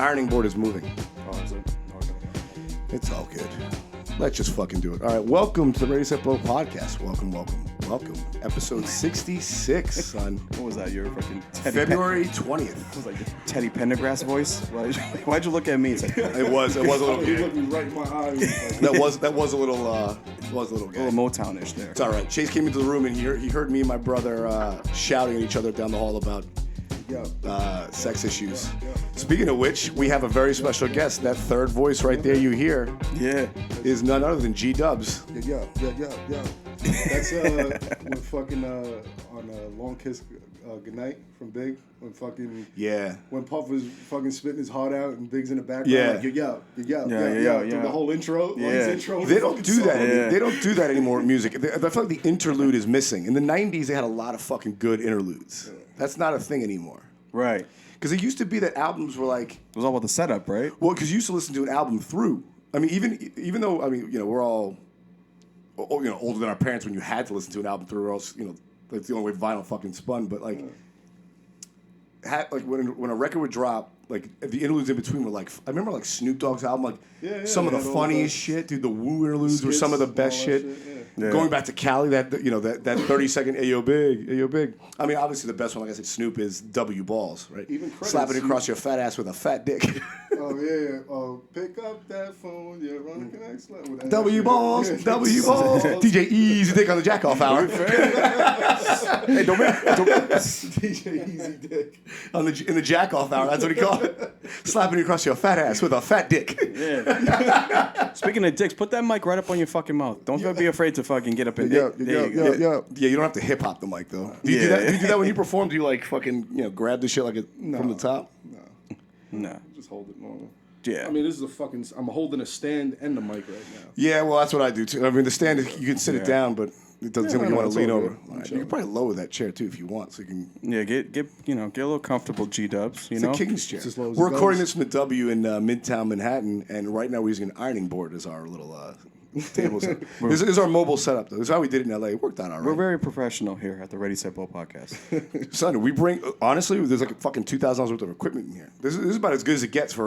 ironing board is moving. Oh, is it? Okay. It's all good. Let's just fucking do it. All right, welcome to the Ready Set Blow podcast. Welcome. Episode 66, son. What was that? Your fucking Teddy February 20th. It was like the Teddy Pendergrass voice. Why'd you look at me? It's like, It was a little. He looked me right in my eyes. That was a little. Was a little a gay. little Motown-ish there. It's all right. Chase came into the room and he heard me and my brother shouting at each other down the hall about sex issues. Speaking of which, we have a very special guest. That third voice right there you hear is none other than G-Dubs. Yeah. That's when fucking on Long Kiss Goodnight from Big. When Puff was fucking spitting his heart out and Big's in the background. Yeah. Like, Yeah. The whole intro. Yeah. His intro. They don't do that. Yeah. They don't do that anymore in music. I feel like the interlude is missing. In the 90s, they had a lot of fucking good interludes. Yeah. That's not a thing anymore. Right. Because it used to be that albums were like... It was all about the setup, right? Well, because you used to listen to an album through. I mean, even though, we're all, older than our parents when you had to listen to an album through, or else, that's the only way vinyl fucking spun. But, when a record would drop, like, the interludes in between were like... I remember, like, Snoop Dogg's album, some of the funniest shit, dude. The Woo interludes were some of the best shit. Yeah. Going back to Cali, that 30-second Ayo Big. I mean, obviously the best one, like I said, Snoop is W Balls, right? Even credits, slapping across your fat ass with a fat dick. Pick up that phone, run the next level. W Balls. DJ Easy Dick on the Jack Off Hour. Hey, don't DJ Easy Dick in the Jack Off Hour. That's what he called it. Slapping you across your fat ass with a fat dick. Yeah. Speaking of dicks, put that mic right up on your fucking mouth. Don't be afraid to fucking get up in there. Yeah, you don't have to hip hop the mic though. Do you do that? Do you do that when you perform? Do you like fucking grab the shit like it from the top? No. Just hold it normal. Yeah. I mean, this is I'm holding a stand and the mic right now. Yeah, well, that's what I do too. I mean, the stand, you can sit it down, but it doesn't seem like you want to lean over. Right. You can probably lower that chair too if you want, so you can. Yeah, get a little comfortable, G-Dubs. It's a king's chair. We're recording this from the W in Midtown Manhattan, and right now we're using an ironing board as our little table set. This is our mobile setup, though. This is how we did it in LA. It worked out all right. We're very professional here at the Ready Set Blow podcast. Son, we bring honestly, there's like fucking $2,000 worth of equipment in here. This is about as good as it gets for.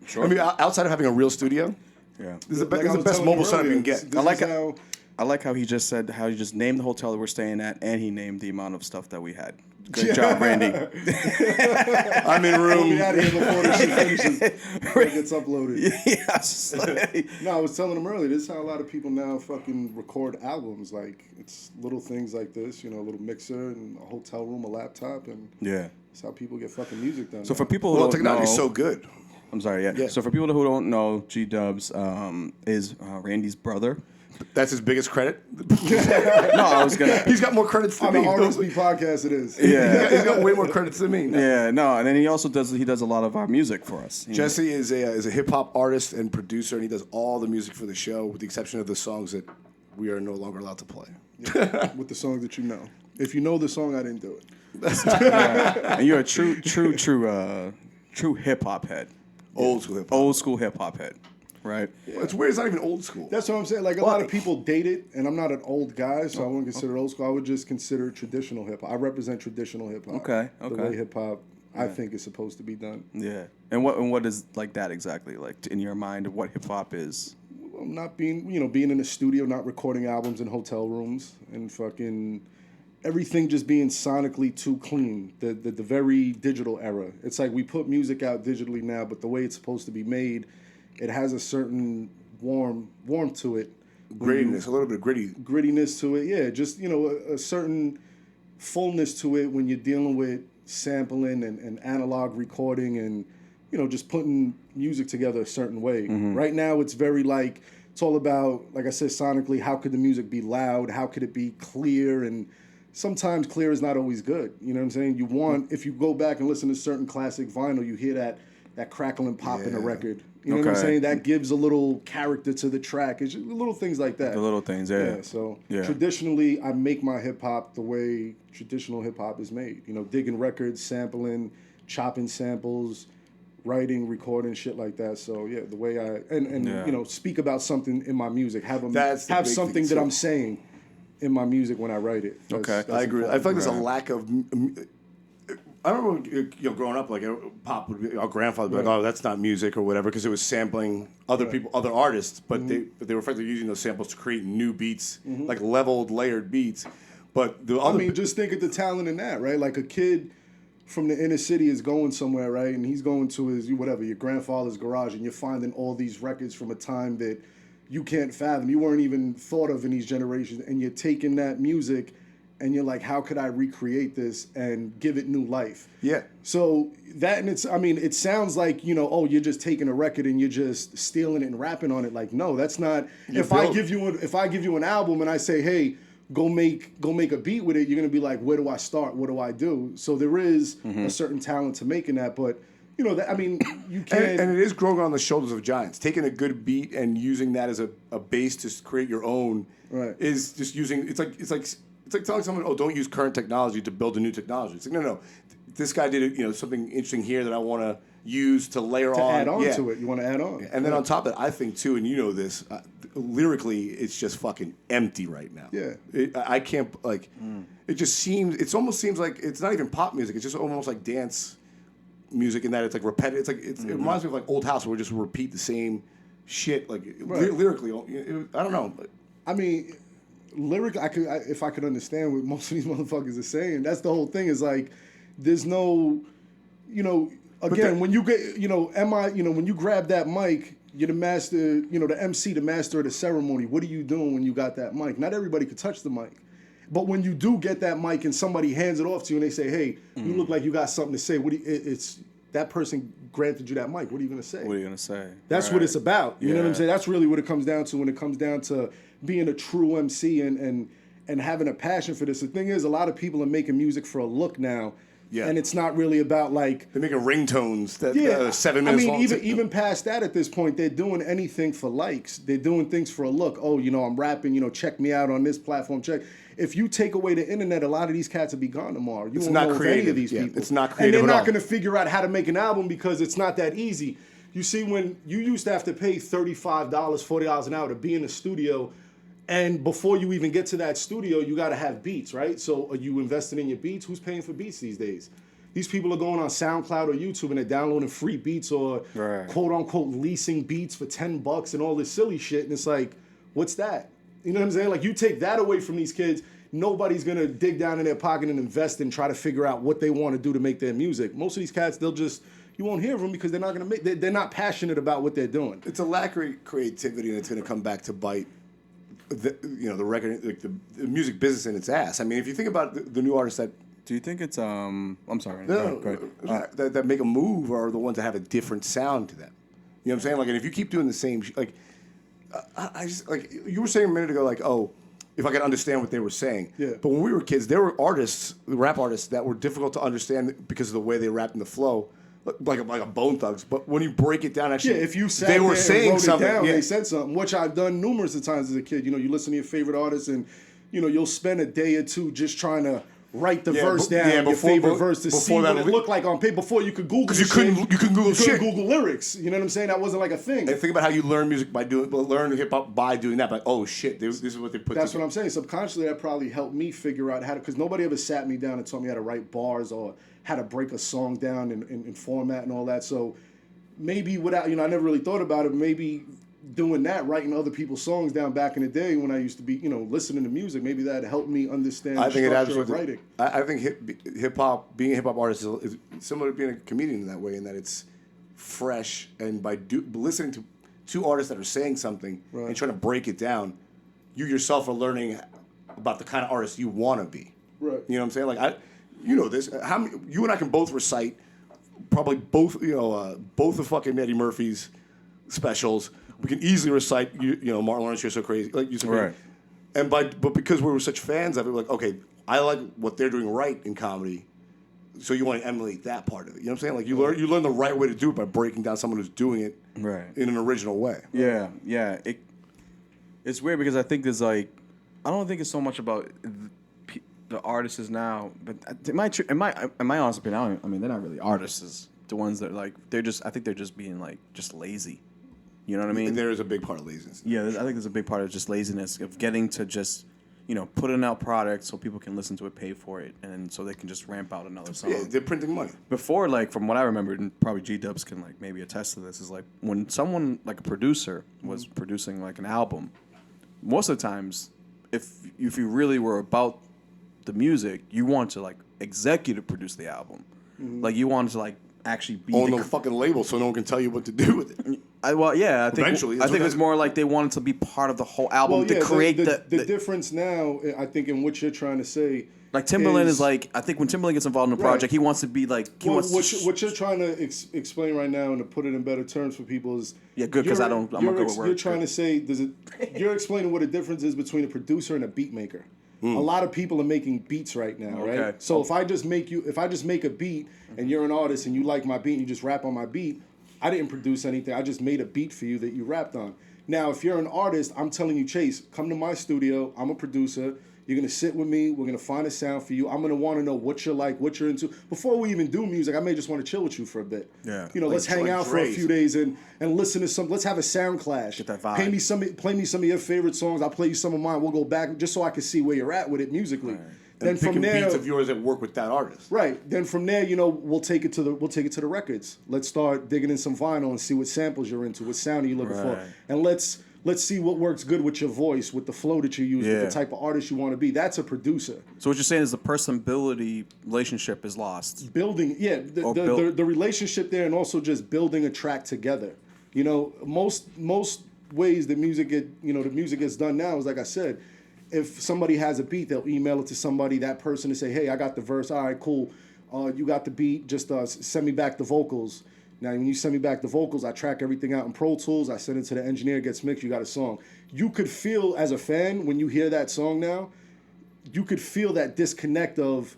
Sure. I mean, outside of having a real studio, this is the best mobile setup you can get. I like how he just said how he just named the hotel that we're staying at, and he named the amount of stuff that we had. Good job, Randy. I'm in room. We'll be out of here before this shit finishes. It gets uploaded. Yes. No, I was telling him earlier, this is how a lot of people now fucking record albums. Like, it's little things like this, a little mixer and a hotel room, a laptop, and that's how people get fucking music done. So for people who don't technology know, is so good. I'm sorry, yeah. So for people who don't know, G-Dubs is Randy's brother. That's his biggest credit. No, I was gonna. He's got more credits than me. On the RSB podcast, it is. Yeah, he's got way more credits than me. No. Yeah, no, and then he also does a lot of our music for us. Jesse is a hip hop artist and producer, and he does all the music for the show, with the exception of the songs that we are no longer allowed to play. Yeah, with the songs that you know. If you know the song, I didn't do it. And you're a true hip hop head. Old school hip hop. Old school hip hop head. Right. Yeah. It's weird. It's not even old school. That's what I'm saying. Like, a lot of people date it, and I'm not an old guy, so I wouldn't consider it old school. I would just consider traditional hip hop. I represent traditional hip hop. Okay. The way hip hop, I think, is supposed to be done. Yeah. And what is like that exactly? Like in your mind of what hip hop is? Well, not being, being in a studio, not recording albums in hotel rooms, and fucking everything just being sonically too clean. The very digital era. It's like we put music out digitally now, but the way it's supposed to be made, it has a certain warmth to it. Grittiness, a little bit of grittiness to it, yeah. Just, a certain fullness to it when you're dealing with sampling and analog recording and, just putting music together a certain way. Mm-hmm. Right now, it's very it's all about, like I said, sonically, how could the music be loud? How could it be clear? And sometimes clear is not always good. You know what I'm saying? If you go back and listen to certain classic vinyl, you hear that crackle and pop in a record. You know what I'm saying? That gives a little character to the track. It's just little things like that. The little things, yeah. So traditionally, I make my hip hop the way traditional hip hop is made. Digging records, sampling, chopping samples, writing, recording, shit like that. So yeah, the way I speak about something in my music, have something that I'm saying in my music when I write it. I agree. I feel like there's a lack of I remember, growing up, like pop would be, our grandfather would be like, "Oh, that's not music" or whatever, because it was sampling other people, other artists, but they were effectively using those samples to create new beats, like leveled, layered beats. But the other, just think of the talent in that, right? Like a kid from the inner city is going somewhere, right? And he's going to his your grandfather's garage, and you're finding all these records from a time that you can't fathom. You weren't even thought of in these generations, and you're taking that music and you're like, how could I recreate this and give it new life? Yeah. So that, and it sounds like, you're just taking a record and you're just stealing it and rapping on it. Like, no, that's not. If I give you an album and I say, hey, go make a beat with it, you're gonna be like, where do I start? What do I do? So there is a certain talent to making that, but you can't. And it is growing on the shoulders of giants. Taking a good beat and using that as a base to create your own is just using. It's like telling someone, oh, don't use current technology to build a new technology. It's like, no. This guy did something interesting here that I want to use to layer on. Add on to it. You want to add on. And then on top of it, I think too, and you know this, lyrically, it's just fucking empty right now. Yeah. I can't, it almost seems like it's not even pop music. It's just almost like dance music in that it's like repetitive. It's like, it reminds me of like Old House where we just repeat the same shit. Like lyrically, I don't know. Lyrically, if I could understand what most of these motherfuckers are saying, that's the whole thing. Is like, there's no, again, when you get, when you grab that mic, you're the master, the MC, the master of the ceremony. What are you doing when you got that mic? Not everybody could touch the mic. But when you do get that mic and somebody hands it off to you and they say, hey, you look like you got something to say, it's that person granted you that mic. What are you going to say? What are you going to say? That's what it's about. You know what I'm saying? That's really what it comes down to when it comes down to being a true MC and having a passion for this. The thing is, a lot of people are making music for a look now. Yeah. And it's not really about like... They're making ringtones that are 7 minutes long. Even past that at this point, they're doing anything for likes. They're doing things for a look. Oh, I'm rapping, check me out on this platform, check. If you take away the internet, a lot of these cats will be gone tomorrow. You won't know any of these people. It's not creative. And they're not going to figure out how to make an album because it's not that easy. You see, when you used to have to pay $35, $40 an hour to be in the studio, and before you even get to that studio, you got to have beats, right? So are you investing in your beats? Who's paying for beats these days? These people are going on SoundCloud or YouTube and they're downloading free beats or quote unquote leasing beats for $10 and all this silly shit. And it's like, what's that? You know what I'm saying? Like, you take that away from these kids, nobody's gonna dig down in their pocket and invest and try to figure out what they want to do to make their music. Most of these cats, you won't hear them because they're not gonna they're not passionate about what they're doing. It's a lack of creativity, and it's gonna come back to bite the record, like the music business in its ass. I mean, if you think about the new artists that. Do you think it's I'm sorry. Go ahead. That make a move are the ones that have a different sound to them. You know what I'm saying? Like, and if you keep doing the same, I just like you were saying a minute ago, like, oh, if I could understand what they were saying. Yeah. But when we were kids, there were artists, rap artists, that were difficult to understand because of the way they rapped in the flow, like a Bone Thugs. But when you break it down, actually, if you sat they were there saying and wrote something. It down, they said something, which I've done numerous of times as a kid. You listen to your favorite artist, and you'll spend a day or two just trying to write the verse down, your favorite verse, to see what it looked like on paper before you could Google. Because you couldn't Google shit. Google lyrics. You know what I'm saying? That wasn't like a thing. And think about how you learn music learn hip hop by doing that. Like, oh shit, this is what they put. That's what I'm saying. Subconsciously, that probably helped me figure out how to. Because nobody ever sat me down and taught me how to write bars or how to break a song down in format and all that. So maybe without, I never really thought about it. Maybe doing that, writing other people's songs down back in the day when I used to be, listening to music, maybe that helped me understand the structure of writing. I think hip hop, being a hip hop artist is similar to being a comedian in that way, in that it's fresh, and by listening to two artists that are saying something and trying to break it down, you yourself are learning about the kind of artist you want to be. Right. You know what I'm saying? Like, this. You and I can both recite probably both the fucking Eddie Murphy's specials. We can easily recite, Martin Lawrence, You're So Crazy, like You're So Crazy. And but because we were such fans of it, we're like, okay, I like what they're doing right in comedy, so you want to emulate that part of it. You know what I'm saying? Like, you learn the right way to do it by breaking down someone who's doing it in an original way. Yeah. It's weird because I think there's I don't think it's so much about the artists now, but in my honest opinion, they're not really artists. The ones that I think they're just being just lazy. You know what I mean? There is a big part of laziness. Yeah, I think there's a big part of just laziness, of getting to just, putting out products so people can listen to it, pay for it, and so they can just ramp out another song. Yeah, they're printing money. Before, like, from what I remember, and probably G-Dubs can, like, maybe attest to this, is, like, when someone, like, a producer was producing, like, an album, most of the times, if you really were about the music, you want to, like, executive produce the album. Like, you wanted to, like, actually be Own the fucking label so no one can tell you what to do with it. I think Eventually, I think it's more like they wanted to be part of the whole album Well, to yeah, create the difference now, I think, in what you're trying to say. like Timbaland is like, I think when Timbaland gets involved in a project, he wants to be like what you're trying to explain right now, and to put it in better terms for people is good, 'cause I'm not good with words. You're trying to say you're explaining what a difference is between a producer and a beat maker. A lot of people are making beats right now, Okay. right? So if I just make a beat and you're an artist and you like my beat and you just rap on my beat, I didn't produce anything. I just made a beat for you that you rapped on. Now, if you're an artist, I'm telling you, Chase, come to my studio. I'm a producer. You're going to sit with me. We're going to find a sound for you. I'm going to want to know what you're like, what you're into. Before we even do music, I may just want to chill with you for a bit. Yeah. Let's hang out for a few days and listen to some. Let's have a sound clash. Get that vibe. Play me some of your favorite songs. I'll play you some of mine. We'll go back just so I can see where you're at with it musically. Right. Then And from picking there, beats of yours that work with that artist. right. Then from there, we'll take it to the records. Let's start digging in some vinyl and see what samples you're into, what sound are you looking for, Right. and let's see what works good with your voice, with the flow that you use, with the type of artist you want to be. That's a producer. So what you're saying is the personability relationship is lost. Building, the relationship there, and also just building a track together. Most ways that the music gets done now is, like I said, if somebody has a beat, they'll email it to somebody, that person, to say, hey, I got the verse. All right, cool. You got the beat. Just send me back the vocals. Now, when you send me back the vocals, I track everything out in Pro Tools. I send it to the engineer, it gets mixed, you got a song. You could feel, as a fan, when you hear that song now, you could feel that disconnect of,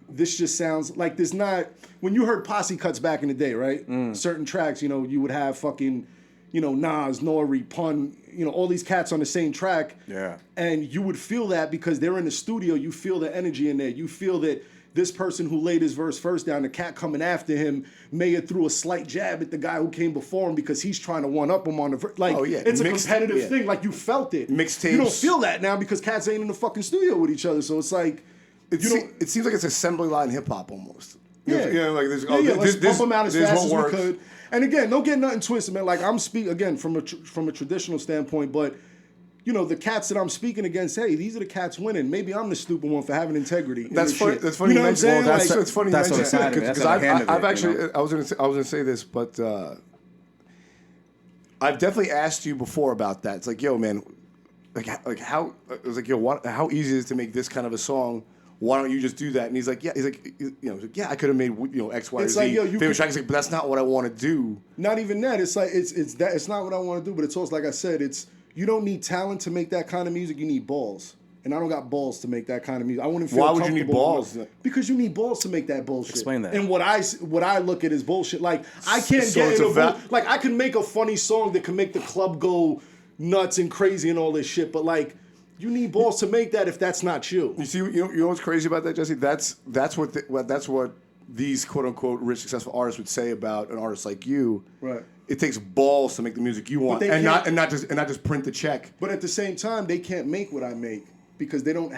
this just sounds like there's not, when you heard posse cuts back in the day, right? Certain tracks, you would have fucking, Nas, Nori, Pun, all these cats on the same track. Yeah. And you would feel that because they're in the studio, you feel the energy in there. You feel that this person who laid his verse first down, the cat coming after him, may have threw a slight jab at the guy who came before him because he's trying to one-up him on the verse. Like, it's a competitive thing. Like, you felt it. Mixtapes. You don't feel that now because cats ain't in the fucking studio with each other. So it's like, It seems like it's assembly line hip-hop almost. Yeah. Like this. Let's pump them out as fast as we works. could. And again, don't get nothing twisted, man. Like, I'm speaking again from a traditional standpoint, but the cats that I'm speaking against, hey, these are the cats winning. Maybe I'm the stupid one for having integrity. That's funny. That's funny. You know what I'm saying? Well, Like, that's funny. that's you what mention I'm saying. because That's the hand of I've it, actually I was gonna say this, but I've definitely asked you before about that. It's like, yo, man, like how it was like, yo, how easy is it to make this kind of a song? Why don't you just do that? And he's like, yeah. He's like, yeah, I could have made X, Y, It's Z like, yo, favorite track. He's like, but that's not what I want to do. Not even that. It's like it's not what I want to do. But it's also, like I said, you don't need talent to make that kind of music. You need balls. And I don't got balls to make that kind of music. I wouldn't feel Why would you need comfortable balls? Because you need balls to make that bullshit. Explain that. And what I look at is bullshit. Like, I can't So get it's into a like, I can make a funny song that can make the club go nuts and crazy and all this shit, but like, you need balls to make that if that's not you. You see, you know what's crazy about that, Jesse? That's what these quote unquote rich successful artists would say about an artist like you. Right. It takes balls to make the music you want, they and can't- not just print the check. But at the same time, they can't make what I make because they're not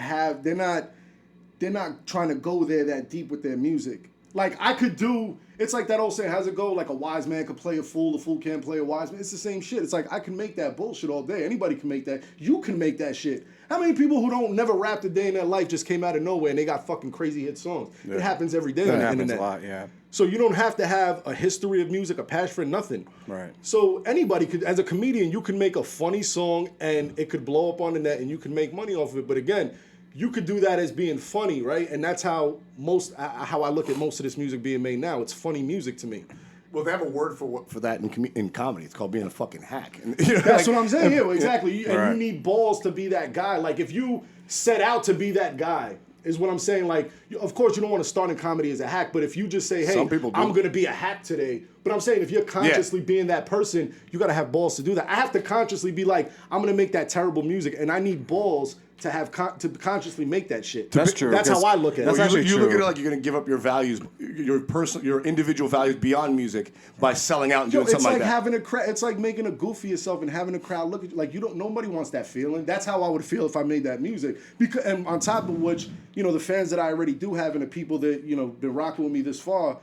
trying to go there that deep with their music. Like, I could do, it's like that old saying, how's it go? Like, a wise man could play a fool, the fool can't play a wise man. It's the same shit. It's like, I can make that bullshit all day. Anybody can make that. You can make that shit. How many people who don't never rapped a day in their life just came out of nowhere and they got fucking crazy hit songs? It happens every day on That the happens internet. a lot, yeah. So you don't have to have a history of music, a passion for nothing. Right. So anybody could, as a comedian, you can make a funny song and it could blow up on the net and you can make money off of it. But again, you could do that as being funny, right? And that's how I look at most of this music being made now. It's funny music to me. Well, they have a word for that in comedy. It's called being a fucking hack. And, That's what I'm saying. Yeah, exactly. And Right. you need balls to be that guy. Like, if you set out to be that guy, is what I'm saying. Like, of course, you don't want to start in comedy as a hack, but if you just say, hey, Some people do. I'm going to be a hack today. But I'm saying, if you're consciously being that person, you got to have balls to do that. I have to consciously be like, I'm going to make that terrible music, and I need balls to have to consciously make that shit. That's true. That's how I look at That's it. actually you look at true. it like you're going to give up your values, your individual values beyond music by selling out and doing It's something like like that. having a crowd. It's like making a goof of yourself and having a crowd look at you. Like you don't. Nobody wants that feeling. That's how I would feel if I made that music. Because, and on top of which, the fans that I already do have and the people that been rocking with me this far.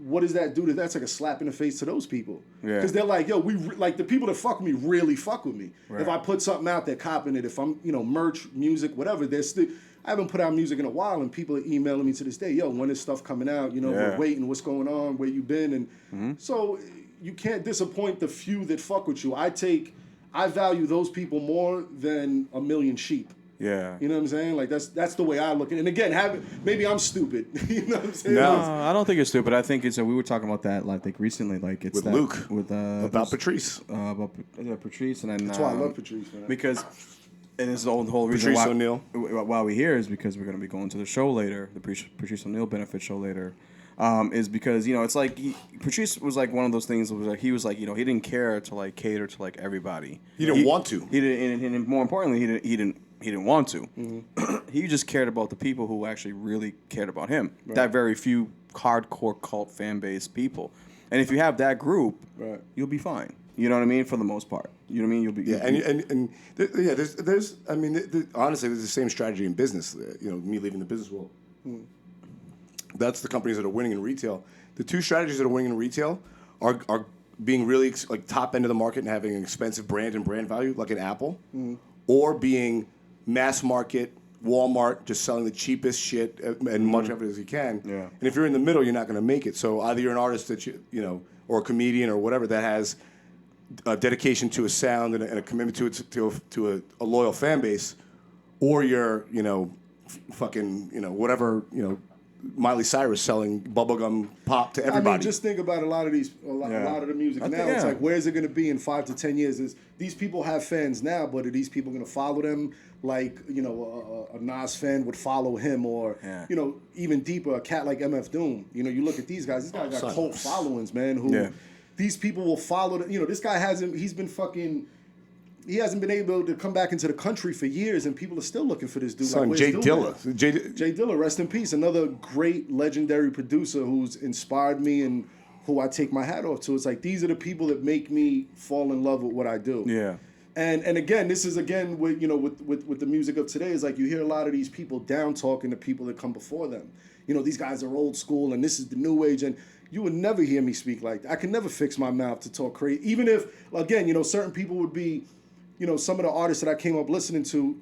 What does that do to that's like a slap in the face to those people? Yeah. Because they're like, yo, like the people that fuck with me really fuck with me. Right. If I put something out, they're copping it. If I'm, merch, music, whatever, they're still. I haven't put out music in a while, and people are emailing me to this day, yo, when is stuff coming out? We're waiting. What's going on? Where you been? And so you can't disappoint the few that fuck with you. I value those people more than a million sheep. Yeah. You know what I'm saying? Like that's the way I look at it. And again, maybe I'm stupid. You know what I'm saying? No, I don't think it's stupid. I think it's. We were talking about that, I think, recently. Like it's With that, Luke. with About Patrice. about Patrice, and then That's why I love Patrice, man. because, and it's the whole reason Patrice why O'Neal. we're here is because we're going to be going to the show later, the Patrice O'Neal benefit show later. Is because it's like Patrice was like one of those things. Was like he was like he didn't care to like cater to like everybody. He didn't want to. He didn't, and more importantly, he didn't want to. Mm-hmm. He just cared about the people who actually really cared about him. Right. That very few hardcore cult fan base people. And if you have that group, right. You'll be fine. You know what I mean? For the most part, you know what I mean. You'll be There's honestly there's the same strategy in business. Me leaving the business world. That's the companies that are winning in retail. The two strategies that are winning in retail are being really like top end of the market and having an expensive brand and brand value, like an Apple, or being mass market, Walmart, just selling the cheapest shit and much of it as you can. Yeah. And if you're in the middle, you're not going to make it. So either you're an artist that or a comedian or whatever that has a dedication to a sound and a commitment to a loyal fan base, or you're whatever Miley Cyrus selling bubblegum pop to everybody. I mean, just think about a lot of the music now. It's like, where's it going to be in 5 to 10 years? These people have fans now, but are these people going to follow them like a Nas fan would follow him, or even deeper, a cat like MF Doom? You look at these guys. These guys got cult followings, man. Who these people will follow. This guy hasn't. He's been fucking. He hasn't been able to come back into the country for years, and people are still looking for this dude. Son, like, Jay Dilla. Jay Dilla, rest in peace. Another great, legendary producer who's inspired me and who I take my hat off to. It's like, these are the people that make me fall in love with what I do. Yeah. And again, this is again with with the music of today. Is like you hear a lot of these people down talking to people that come before them. These guys are old school, and this is the new age, and you would never hear me speak like that. I can never fix my mouth to talk crazy, even if again, certain people would be. Some of the artists that I came up listening to,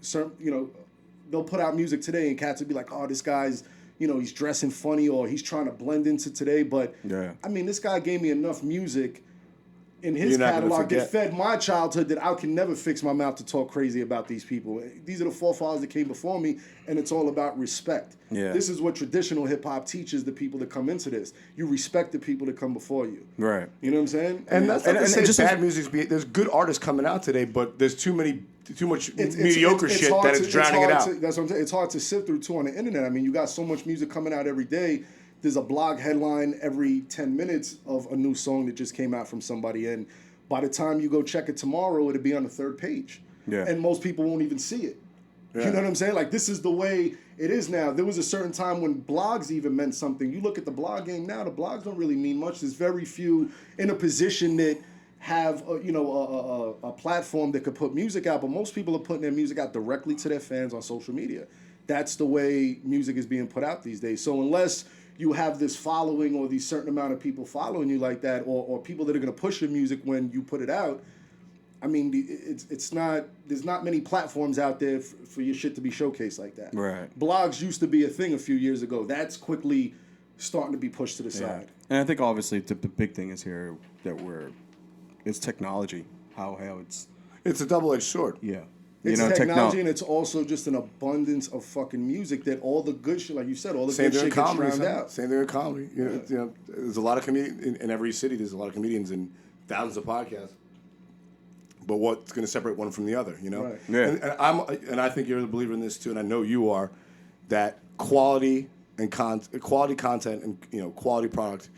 they'll put out music today and cats would be like, oh, this guy's, he's dressing funny or he's trying to blend into today. But, I mean, this guy gave me enough music in his catalog that fed my childhood that I can never fix my mouth to talk crazy about these people. These are the forefathers that came before me, and it's all about respect. Yeah. This is what traditional hip-hop teaches the people that come into this. You respect the people that come before you. Right. You know what I'm saying? And that's not to say bad music's there's good artists coming out today, but there's too much mediocre shit that is drowning it out. That's what I'm saying. It's hard to sift through, too, on the internet. I mean, you got so much music coming out every day. There's a blog headline every 10 minutes of a new song that just came out from somebody. And by the time you go check it tomorrow, it'll be on the third page. Yeah. And most people won't even see it. Yeah. You know what I'm saying? Like, this is the way it is now. There was a certain time when blogs even meant something. You look at the blog game now, the blogs don't really mean much. There's very few in a position that have a platform that could put music out, but most people are putting their music out directly to their fans on social media. That's the way music is being put out these days. So unless you have this following or these certain amount of people following you like that, or people that are going to push your music when you put it out, I mean, it's not. There's not many platforms out there for your shit to be showcased like that. Right. Blogs used to be a thing a few years ago. That's quickly starting to be pushed to the side. And I think obviously the big thing is here that it's technology. How It's a double-edged sword. Yeah. It's technology, and it's also just an abundance of fucking music that all the good shit, like you said, all the good shit gets drowned out. Same thing in comedy. There's a lot of comedians in every city. There's a lot of comedians and thousands of podcasts. But what's going to separate one from the other? Right. Yeah. And I think you're the believer in this too, and I know you are. That quality and quality content and quality product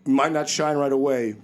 might not shine right away,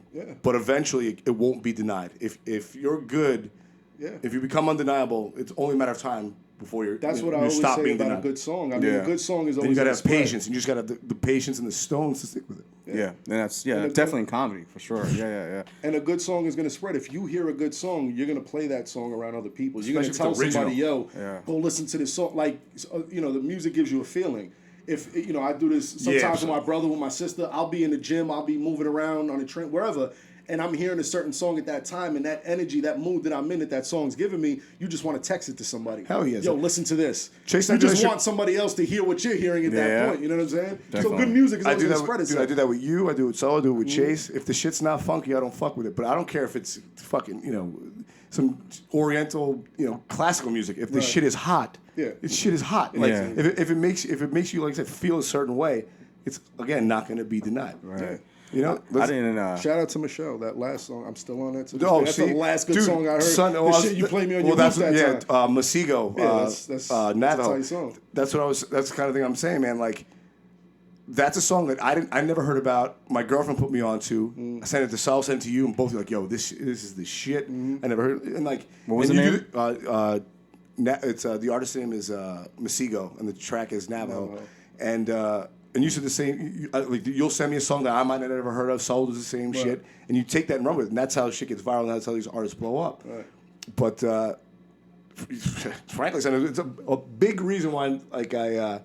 but eventually it won't be denied. If you're good Yeah. If you become undeniable, it's only a matter of time before you're. That's what I you always stop say being about a denied. good song. I mean, Yeah. a good song is Then always you gotta gonna have spread. patience, and you just gotta have the patience and the stones to stick with it. Yeah, and that's And definitely in comedy for sure. Yeah. And a good song is going to spread. If you hear a good song, you're going to play that song around other people. You're going to Especially tell if it's somebody, yo, Yeah. go listen to this song. Like, the music gives you a feeling. If, I do this sometimes with my brother, with my sister, I'll be in the gym, I'll be moving around on the train, wherever, and I'm hearing a certain song at that time, and that energy, that mood that I'm in that song's giving me, you just want to text it to somebody. Hell yeah. Yo, listen to this. Chase, you I do just that want somebody else to hear what you're hearing at Yeah. that point. You know what I'm saying? So Definitely. good music is I always do going that. to spread Dude, itself. I do that with you. I do it with Solo. I do it with Chase. If the shit's not funky, I don't fuck with it. But I don't care if it's fucking some Oriental classical music. If the shit is hot, Yeah. this shit is hot. Like Yeah. if it makes you like I said feel a certain way, it's again not going to be denied. Right. I I didn't. Shout out to Michelle. That last song, I'm still on that. Oh, that's see? the last good Dude, song I heard. son, the well, shit you played me on well, your that's roof that time. Masigo, Yeah, that's a Navajo. tight song. That's the kind of thing I'm saying, man. Like, that's a song that I never heard about. My girlfriend put me on to. I sent it to Sal, sent it to you, and both were like, "Yo, this is the shit." I never heard. And like, What was and the you name? it's the artist's name is Masigo, and the track is Navajo. And you said the same. Like, you'll send me a song that I might not have ever heard of. Soul does the same shit, and you take that and run with it. And that's how shit gets viral. And that's how these artists blow up. Right. But frankly, son, it's a big reason why I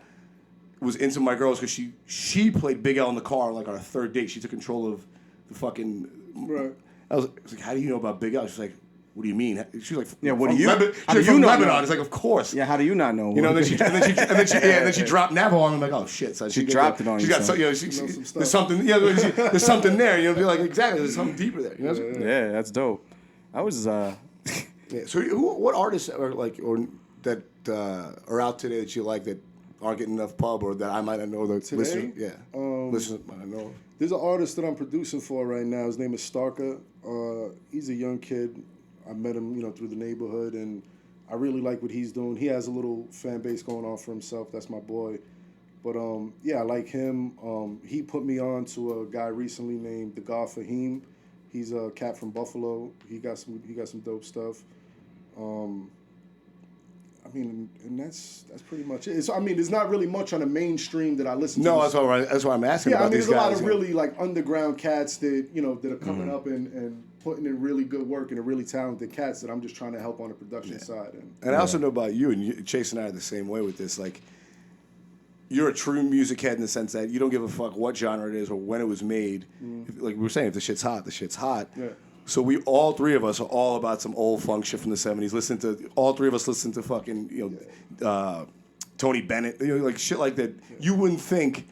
was into my girls because she played Big L in the car like on our third date. She took control of the fucking. Right. I was like, how do you know about Big L? She's like, what do you mean? She's like, Yeah, what from do you- Lebanon. how do She's you from not Lebanon. know? It's like, of course. Yeah, how do you not know? You know, and then she dropped Navajo on me. I'm like, oh shit! So She dropped it on She's you, got son. some stuff. there's something. Yeah, there's something there. Be like, exactly. There's something deeper there. You know? Yeah, that's dope. I was Yeah. So, what artists are that are out today that you like that aren't getting enough pub or that I might not know that listeners? Yeah, listeners might not know. There's an artist that I'm producing for right now. His name is Starka. He's a young kid. I met him, through the neighborhood, and I really like what he's doing. He has a little fan base going on for himself. That's my boy. But yeah, I like him. He put me on to a guy recently named the God Fahim. He's a cat from Buffalo. He got some dope stuff. And that's pretty much it. There's not really much on the mainstream that I listen to. No, that's what I'm asking Yeah, about there's these a lot guys. of really like underground cats that that are coming Mm-hmm. up and putting in really good work and are really talented cats that I'm just trying to help on the production side. And I also know about you, and Chase and I are the same way with this. Like, you're a true music head in the sense that you don't give a fuck what genre it is or when it was made. Like we were saying, if the shit's hot, the shit's hot. Yeah. So all three of us are all about some old funk shit from the '70s. All three of us listen to fucking Tony Bennett, like shit like that. You wouldn't think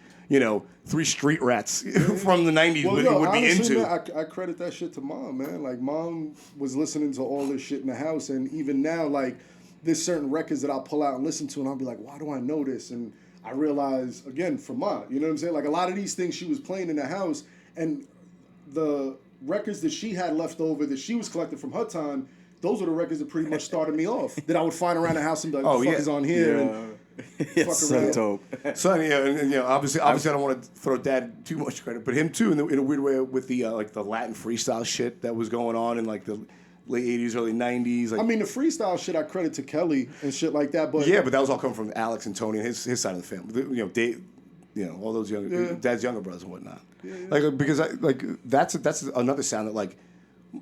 Three Street Rats from the '90s would be honestly, into. man, I credit that shit to Mom, man. Like, Mom was listening to all this shit in the house, and even now, like, there's certain records that I'll pull out and listen to, and I'll be like, why do I know this? And I realize, again, from Mom, you know what I'm saying? Like, a lot of these things she was playing in the house, and the records that she had left over that she was collecting from her time, those are the records that pretty much started me off. That I would find around the house and be like, what the fuck is on here? And it's so around. dope. Son, yeah, and obviously, I don't want to throw Dad too much credit, but him too, in a weird way, with the like the Latin freestyle shit that was going on in like the late '80s, early '90s. Like, the freestyle shit I credit to Kelly and shit like that, but yeah, but that was all coming from Alex and Tony and his side of the family. Dave, all those Dad's younger brothers and whatnot. Like, because that's another sound that like,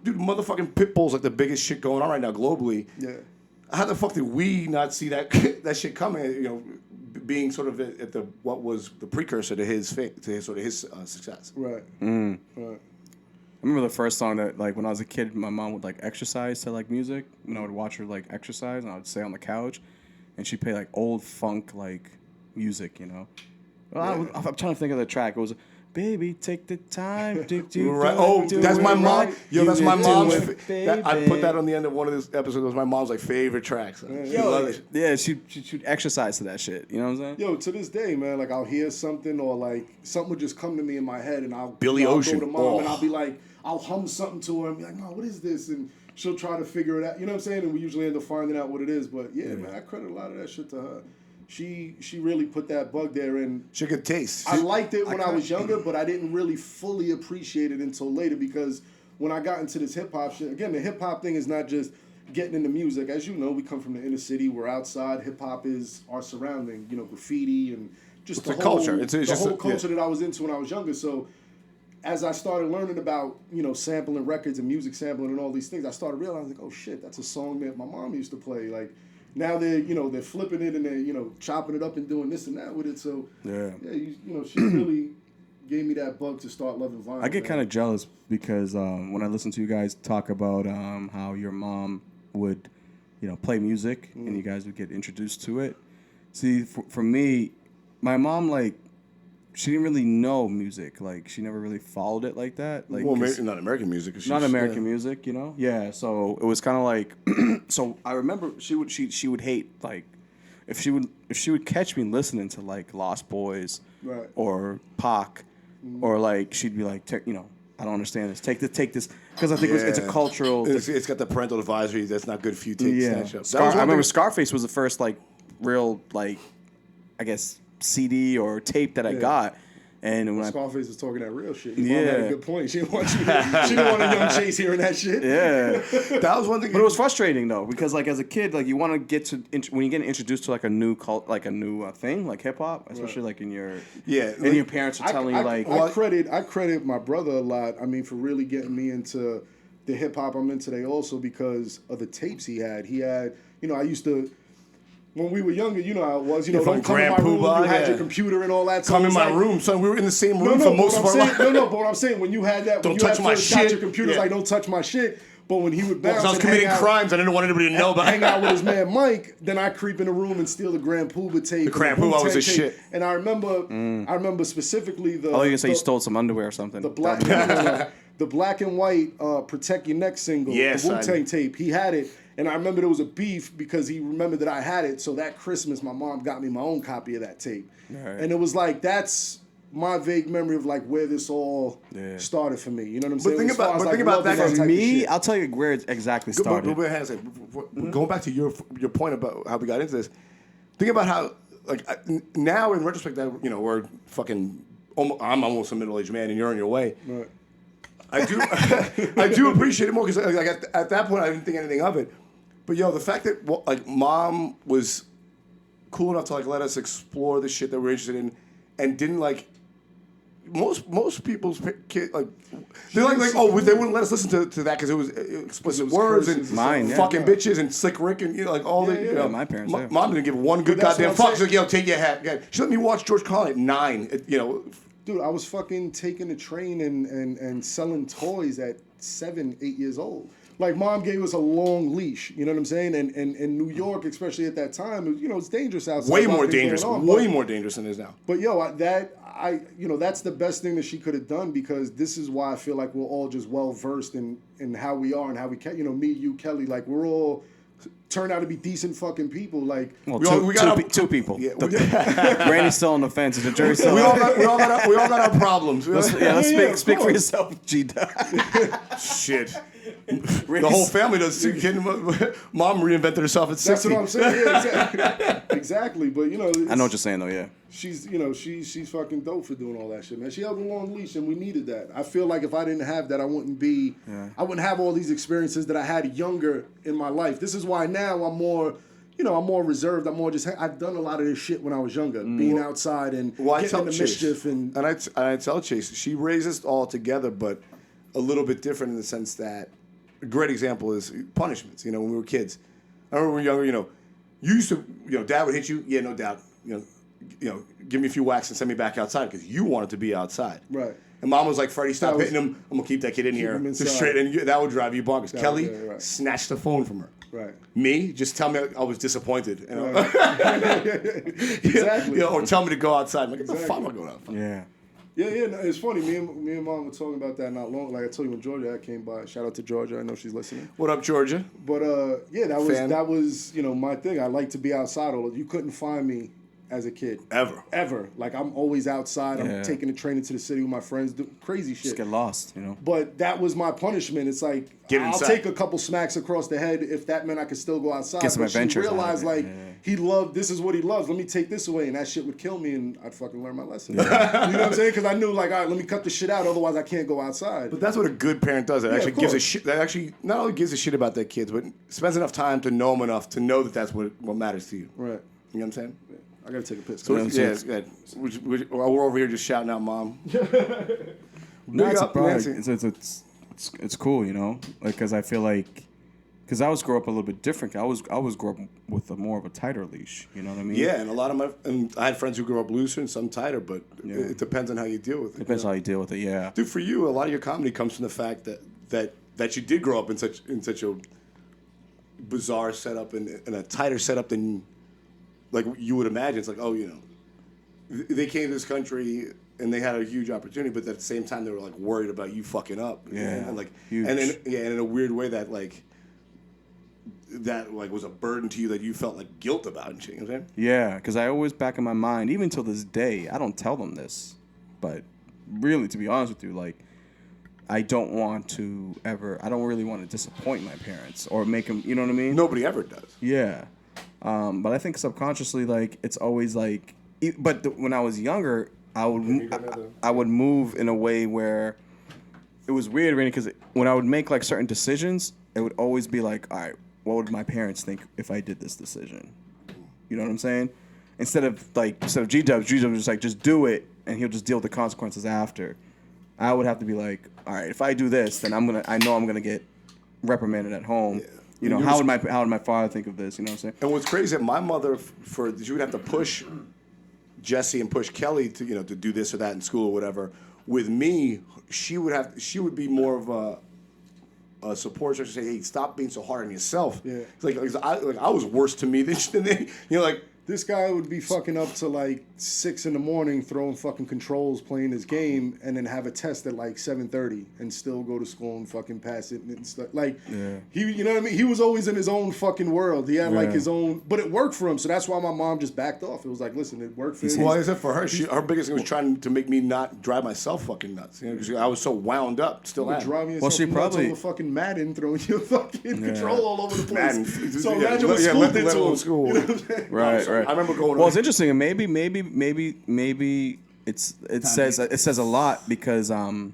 dude, motherfucking Pitbull's like the biggest shit going on right now globally. Yeah. How the fuck did we not see that that shit coming? Being sort of at the what was the precursor to his success. Right. Mm. Right. I remember the first song that, like, when I was a kid, my mom would, like, exercise to, like, music. And I would watch her, like, exercise, and I would stay on the couch. And she'd play, like, old funk, like, music, Well, I'm trying to think of the track. It was, baby, take the time. Right. Oh, that's my mom. Yo, that's my mom's. I put that on the end of one of this episode. It was my mom's like favorite tracks. She loved it. Yeah, she'd exercise to that shit. You know what I'm saying? Yo, to this day, man, like I'll hear something or like something would just come to me in my head and I'll Billy Ocean. go to Mom Oh. and I'll be like, I'll hum something to her and be like, Mom, what is this? And she'll try to figure it out. You know what I'm saying? And we usually end up finding out what it is. But yeah, man, I credit a lot of that shit to her. She really put that bug there, and She could taste. I liked it when I was younger, but I didn't really fully appreciate it until later because when I got into this hip hop shit, again, the hip hop thing is not just getting into music, as you know, we come from the inner city. We're outside. Hip hop is our surrounding. You know, graffiti and just It's a culture. It's the just whole a- culture yeah. that I was into when I was younger. So as I started learning about, you know, sampling records and music sampling and all these things, I started realizing, like, oh shit, that's a song that my mom used to play. Like, now they're flipping it and they're, you know, chopping it up and doing this and that with it. So Yeah. you know, she really gave me that bug to start loving vinyl. I get kind of jealous because when I listen to you guys talk about how your mom would, you know, play music and you guys would get introduced to it. See, for me, my mom, like, she didn't really know music. Like, she never really followed it like that. Like, Well, 'cause- not American music. 'Cause not she's- American yeah. music, you know. Yeah, so it was kind of like. So I remember she would hate, like, if she would catch me listening to like Lost Boys, Right. or Pac, or like she'd be like, you know, I don't understand this. Take this because I think it's a Yeah. cultural. It's got the parental advisory. That's not good for you. Take Yeah, snatch up. That Scar, was I one remember thing- Scarface was the first like real, like, I guess, CD or tape that I got, and when I Scarface was talking that real shit. Your mom had Yeah. a good point. She didn't want you. She didn't want a young Chase hearing that shit. yeah. That was one thing. But it was frustrating though, because like as a kid, like you want to get to when you get introduced to like a new thing, like hip hop, especially like in your and your parents are telling you like I credit my brother a lot. I mean, for really getting me into the hip hop I'm in today, also because of the tapes he had. He had, you know, I used to. When we were younger, you know how it was. You know, from don't come in my Grand room. Poobah, You had yeah. your computer and all that. So Come it in was my like- room, son. We were in the same No, room no, for but most what of I'm our saying, life. no, but what I'm saying, when you had that, Don't when you touch had my first got shit. your computers, Yeah. like don't touch my shit. But when he would bounce Because I was and committing hang out, crimes, I didn't want anybody to know about. hang out with his man Mike, then I creep in the room and steal the Grand Poobah tape. The Grand Poobah was a shit. And I remember specifically the. oh, you say you the- stole some underwear or something. the black, the black and white "Protect Your Neck" single, Yes, the I- Wu-Tang tape. He had it, and I remember there was a beef because he remembered that I had it. So that Christmas, my mom got me my own copy of that tape, Right. and it was like that's my vague memory of like where this all started for me. You know what I'm saying? think As far about- as, but like, think about loving that, type of Me, shit. I'll tell you where it exactly But started. hang on a second. Going back to your point about how we got into this, think about how now in retrospect that we're fucking. I'm almost a middle-aged man, and you're on your way. Right. I do, I do appreciate it more because like at that point I didn't think anything of it. But the fact that like mom was cool enough to like let us explore the shit that we're interested in, and didn't like. Most people's kid like they're like oh they wouldn't let us listen to that because it was explicit was words curses and and Mine, yeah. fucking bitches and Slick Rick and like all the yeah. My parents, yeah. Mom didn't give one good that's goddamn what fuck. I'm She's like take your hat. She let me watch George Carlin at 9. Dude, I was fucking taking the train and selling toys at 7, 8 years old. Like, mom gave us a long leash, you know what I'm saying? And in New York, especially at that time, it was, it's dangerous outside. way A lot more of things dangerous. going on, Way but- more dangerous than it is now. But that's the best thing that she could have done because this is why I feel like we're all just well versed in how we are and how we can. Me, you, Kelly, like we're all turned out to be decent fucking people. Like well, we got two people. Yeah, Randy's still on the fence. The jury's still we out. all got our problems. Let's Yeah, of speak for course. yourself, G. Shit. The whole family does. Mom reinvented herself at 60. that's what I'm saying. Yeah, exactly. Exactly. But I know what you're saying though. Yeah. she's she's fucking dope for doing all that shit, man. She held a long leash, and we needed that. I feel like if I didn't have that, I wouldn't have all these experiences that I had younger in my life. This is why now I'm more. I'm more reserved. I'm more I've done a lot of this shit when I was younger, being outside and getting into mischief and I tell Chase, she raised us all together, but a little bit different in the sense that a great example is punishments. When we were kids, I remember when we were younger. You used to, Dad would hit you. Yeah, no doubt. Give me a few whacks and send me back outside because you wanted to be outside. Right. And Mom was like, Freddie, stop That was- hitting him. I'm gonna keep that kid in here. him Just inside. straight, and that would drive you bonkers. Kelly yeah, right. snatched the phone from her. right. Me, just tell me I was disappointed. Exactly. Or tell me to go outside. I'm like, what the fuck am I going outside? Yeah. Yeah. No, it's funny. Me and Mom were talking about that not long. Like I told you when Georgia came by. Shout out to Georgia. I know she's listening. What up, Georgia? But yeah, Fan. that was my thing. I like to be outside. Although you couldn't find me as a kid. Ever. Like, I'm always outside. Yeah. I'm taking the train into the city with my friends, do crazy shit. Just get lost, you know. But that was my punishment. It's like, Get I'll inside. take a couple smacks across the head if that meant I could still go outside. Get some but she adventures out of realized, it, like, yeah. he loved, this is what he loves. Let me take this away. And that shit would kill me, and I'd fucking learn my lesson. You know what I'm saying? Because I knew, like, all right, let me cut the shit out. Otherwise, I can't go outside. But that's what a good parent does. It Yeah, actually of gives a course. shit. That actually not only gives a shit about their kids, but spends enough time to know them enough to know that that's what matters to you. Right. You know what I'm saying? I got to take a piss. So Yeah, yeah, it's good. We're over here just shouting out mom. No, Big it's, up, surprised. Nancy. It's cool, you know, like because I feel like because I was grew up a little bit different. I was grew up with more of a tighter leash. You know what I mean? Yeah, and a lot of I had friends who grew up looser and some tighter, but Yeah. it depends on how you deal with it. Depends how you deal with it. Yeah. Dude, for you, a lot of your comedy comes from the fact that you did grow up in such a bizarre setup and a tighter setup than like you would imagine. It's like, oh, you know, they came to this country and they had a huge opportunity, but at the same time they were like worried about you fucking up. Yeah, and like, huge. and then and in a weird way that was a burden to you that you felt like guilt about and shit. You know what I'm saying? Yeah, because I always back in my mind, even till this day, I don't tell them this, but really, to be honest with you, like, I don't really want to disappoint my parents or make them, you know what I mean? Nobody ever does. Yeah. But I think subconsciously, like, it's always like, when I was younger, I would move in a way where it was weird, really, because when I would make like certain decisions, it would always be like, all right, what would my parents think if I did this decision? You know what I'm saying? Instead of G-Dubs was just like, just do it, and he'll just deal with the consequences after. I would have to be like, all right, if I do this, then I know I'm gonna get reprimanded at home. Yeah. You know, how would my father think of this? You know what I'm saying? And what's crazy, that my mother, she would have to push Jesse and push Kelly to do this or that in school or whatever. With me, she would be more of a support. She would say, "Hey, stop being so hard on yourself." Yeah. It's like I was worse to me than they, like. This guy would be fucking up to like 6 a.m, throwing fucking controls, playing his game, and then have a test at like 7:30 and still go to school and fucking pass it and stuff. Like, he, you know what I mean? He was always in his own fucking world. He had like his own, but it worked for him. So that's why my mom just backed off. It was like, listen, it worked for him. Well, is it for her? Her biggest thing was trying to make me not drive myself fucking nuts. You know, 'cause I was so wound up. Still am. Driving yourself Well, she nuts probably- over fucking Madden, throwing your fucking control all over the place. Madden. So Yeah, imagine what yeah, school let did to alone him. school. You know what I'm saying? Right. I remember going. Well, it's interesting, and maybe it says a lot because on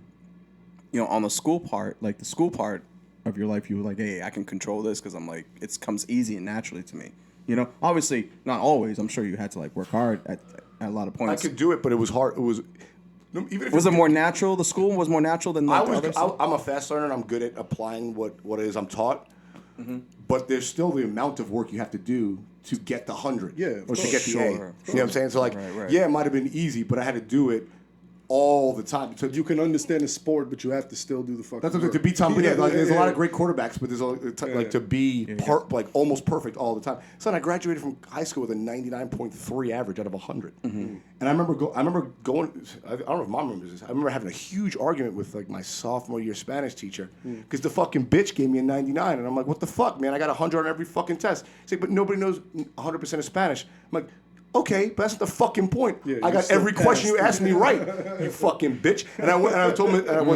the school part, like the school part of your life, you were like, hey, I can control this because I'm like, it comes easy and naturally to me. You know, obviously not always. I'm sure you had to like work hard at a lot of I points. could do it, but it was hard. It was. Even if Was it more natural? The school was more natural than like the others? I'm a fast learner. And I'm good at applying what it is I'm taught. Mm-hmm. But there's still the amount of work you have to do to get the 100. Yeah, of Or to course. get the A. Sure, You know what I'm saying? So like, Right. yeah, it might have been easy, but I had to do it all the time. So You can understand the sport, but you have to still do the fucking that's what work. to be Tom. Yeah, like, there's a lot of Yeah. great quarterbacks, but there's like to be like almost perfect all the time. Son, I graduated from high school with a 99.3 average out of 100, and I remember going. I don't know if mom remembers this. I remember having a huge argument with like my sophomore year Spanish teacher because the fucking bitch gave me a 99, and I'm like, what the fuck, man? I got 100 on every fucking test. She's like, but nobody knows 100% of Spanish. I'm like. Okay, but that's not the fucking point. Yeah, I you got still every question you passed. asked me right, you fucking bitch. And I went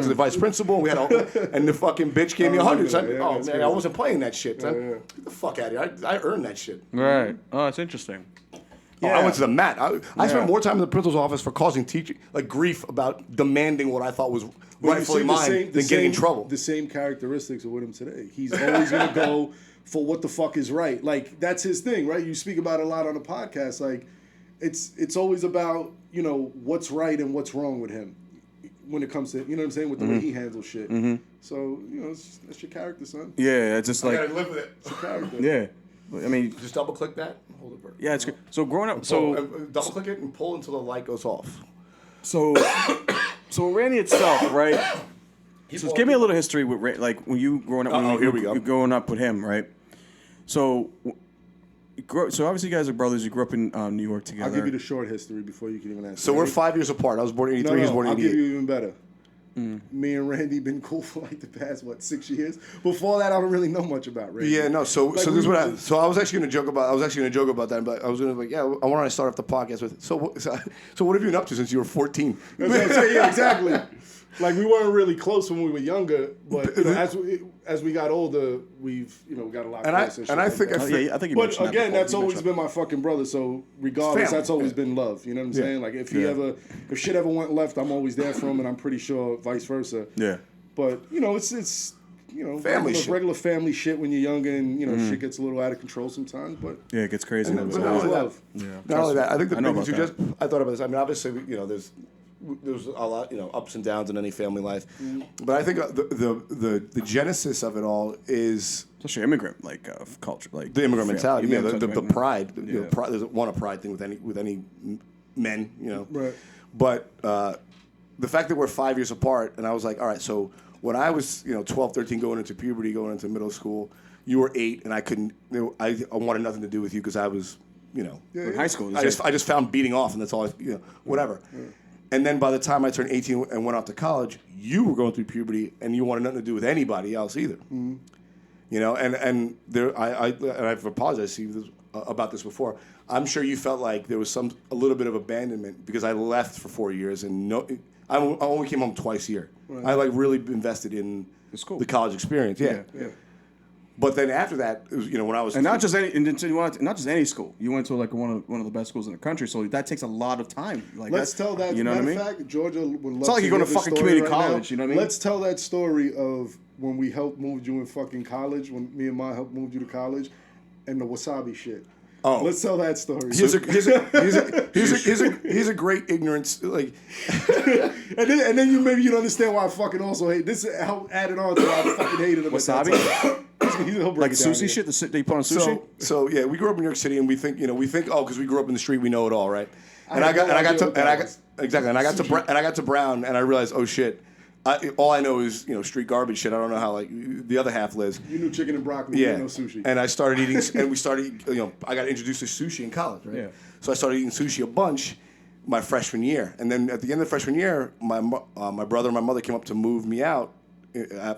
to the vice principal. And we had and the fucking bitch gave me 100. So yeah, oh that's man, crazy. I wasn't playing that shit. Son. Yeah. Get the fuck out of here. I earned that shit. Right. Oh, it's interesting. Oh, I went to the mat. I spent Yeah. more time in the principal's office for causing teaching like grief about demanding what I thought was Well, you rightfully see mine than getting in trouble. The same characteristics are with him today. He's always gonna go for what the fuck is right. Like that's his thing, right? You speak about it a lot on the podcast. Like it's always about what's right and what's wrong with him when it comes to what I'm saying with the way he handles shit. So that's your character, son. Yeah, it's just I like gotta live with it. It's your character. yeah. I mean, Just double click that. Hold it. Bert. yeah, it's good. So growing up, Double click it and pull until the light goes off. So Randy itself, right? So give me a little history with like when you growing up. Here we go. You're growing up with him, right? So, so obviously you guys are brothers. You grew up in New York together. I'll give you the short history before you can even answer. So we're 5 years apart. I was born in '83. No, he was born in I'll give '88. you even better. Me and Randy been cool for like the past 6 years. Before that, I don't really know much about Randy. Yeah, no. So Like, so we this is what were I. So I was actually going to joke about. I was actually going to joke about that. But I was going to like, yeah. I want to start off the podcast with. So what have you been up to since you were 14? That's what I'm saying. Yeah, exactly. Like we weren't really close when we were younger, but you know, as we got older, we've got a lot And I closer. and I think that. I Yeah, I think you But mentioned again, that that's before. You always mentioned been my fucking brother. So regardless, Family, that's always yeah. been love. You know what I'm saying? Like if if shit ever went left, I'm always there for him, and I'm pretty sure vice versa. Yeah. But it's Family shit. regular family shit when you're younger, and shit gets a little out of control sometimes. But Yeah, it gets crazy. And a then- little but bit. not only that, love. Yeah. Not only that, I think the I know big thing about too. I thought about this. I mean, obviously, there's a lot, ups and downs in any family life. But I think the genesis of it all is Especially immigrant culture, like the immigrant mentality. Yeah, immigrant the culture, pride. Yeah. Pride. There's a pride thing with any men. Right. But the fact that we're 5 years apart, and I was like, all right, so when I was 12, 13, going into puberty, going into middle school, you were 8, and I couldn't. I wanted nothing to do with you because I was. In high school. I just found beating off, and that's all. Whatever. Yeah. And then by the time I turned 18 and went off to college, you were going through puberty, and you wanted nothing to do with anybody else either. Mm-hmm. And there, I've apologized to you about this before. I'm sure you felt like there was a little bit of abandonment because I left for 4 years, and I only came home twice a year. Right. I really invested in the college experience. Yeah. But then after that, it was, when I was not just any school. You went to one of the best schools in the country, so that takes a lot of time. Let's tell that. You know what I mean? Fact, Georgia would love it's not like you're going to fucking community college. You know what I mean? Let's tell that story of when we helped move you in fucking college. When me and Ma helped move you to college, and the wasabi shit. Oh, let's tell that story. Here's a great ignorance like, and then you understand why I fucking also hate this. How added on to why I fucking hated him. Wasabi. Like sushi shit that you put on sushi. So yeah, we grew up in New York City, and we think because we grew up in the street, we know it all, right? And I got to Brown, and I realized, oh shit, all I know is street garbage shit. I don't know how the other half lives. You knew chicken and broccoli, yeah, you know sushi. And I started eating, and we started, I got introduced to sushi in college, right? Yeah. So I started eating sushi a bunch my freshman year, and then at the end of the freshman year, my brother and my mother came up to move me out.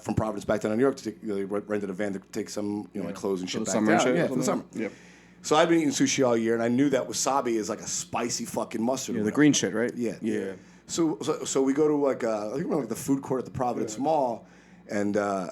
From Providence back down to New York to take, they rented a van to take some like clothes and shit back down. Yeah, for the summer. Yep. So I've been eating sushi all year, and I knew that wasabi is like a spicy fucking mustard. Yeah, the green shit, right? Yeah. So we go to I think we're the food court at the Providence Mall, and I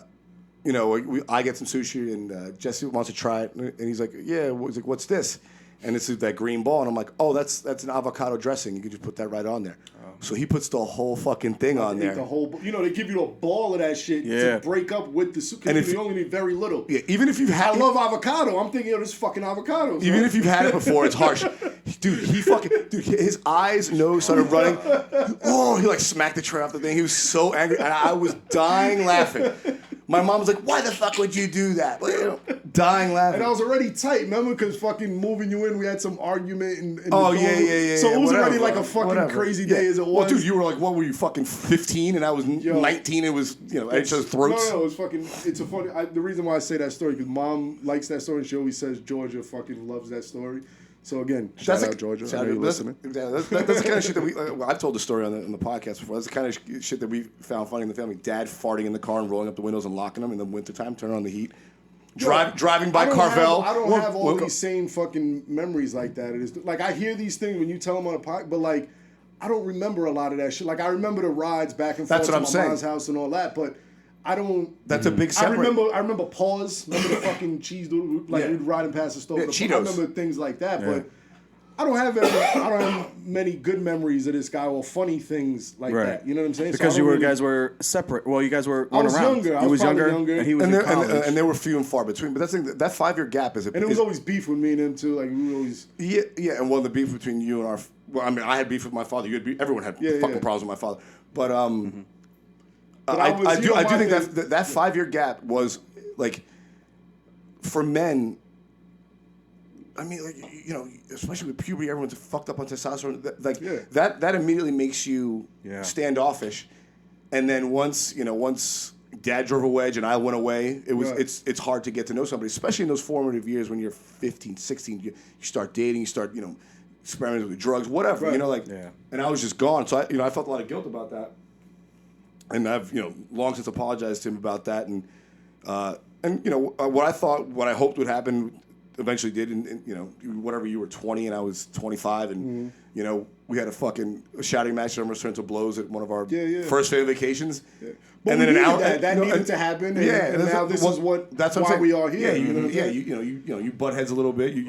get some sushi, and Jesse wants to try it, and he's like, yeah, what's this? And it's that green ball, and I'm like, oh, that's an avocado dressing. You can just put that right on there. So he puts the whole fucking thing on there. The whole, they give you a ball of that shit to break up with the soup. And you only need very little. Yeah, even if you've had, I love avocado. I'm thinking of this fucking avocado. Even if you've had it before, it's harsh. Dude, his eyes, nose started running. Oh, he smacked the tray off the thing. He was so angry, and I was dying laughing. My mom was like, "Why the fuck would you do that?" Dying laughing. And I was already tight, remember? Because fucking moving you in, we had some argument. In oh, the yeah. So it was already like a fucking crazy day as it was. Well, dude, you were like, what were you, fucking 15? And I was 19. It was, at each other's throats. No, it was fucking, it's a funny, the reason why I say that story, because Mom likes that story, and she always says Georgia fucking loves that story. So again, shout out Georgia. I know you're listening. That's the kind of shit that we. I've told the story on the podcast before. That's the kind of shit that we found funny in the family. Dad farting in the car and rolling up the windows and locking them in the wintertime, turning on the heat. Driving by Carvel. I don't have all these same fucking memories like that. It is like I hear these things when you tell them on a podcast, but I don't remember a lot of that shit. Like I remember the rides back and forth to my mom's house and all that, but I don't. That's a big separate. I remember Paws. Remember the fucking cheese doodle, we'd riding past the store. Cheetos. I remember things like that, but I don't have many good memories of this guy or funny things like that. You know what I'm saying? Because guys were separate. Well, you guys were. I was around. younger. He was younger, and he was in college. And they were few and far between. But that 5 year gap is. And it was always beef with me and him too. Like we were always. Yeah, and the beef between you and our. Well, I mean, I had beef with my father. You had beef. Everyone had fucking problems with my father. But I do think that 5 year gap was for men. I mean, especially with puberty, everyone's fucked up on testosterone. That immediately makes you standoffish. And then once Dad drove a wedge and I went away, it's hard to get to know somebody, especially in those formative years when you're 15, 16. You start dating, you start experimenting with drugs, whatever. And I was just gone, so I felt a lot of guilt about that. and I've long since apologized to him about that, and what I thought, what I hoped would happen, eventually did, and whatever, you were 20 and I was 25, and we had a shouting match that almost turned to blows at one of our first family vacations. Yeah. But And we then an needed hour that needed to happen. And, and now this is what that's why what I'm saying. we are here. Yeah, you butt heads a little bit. You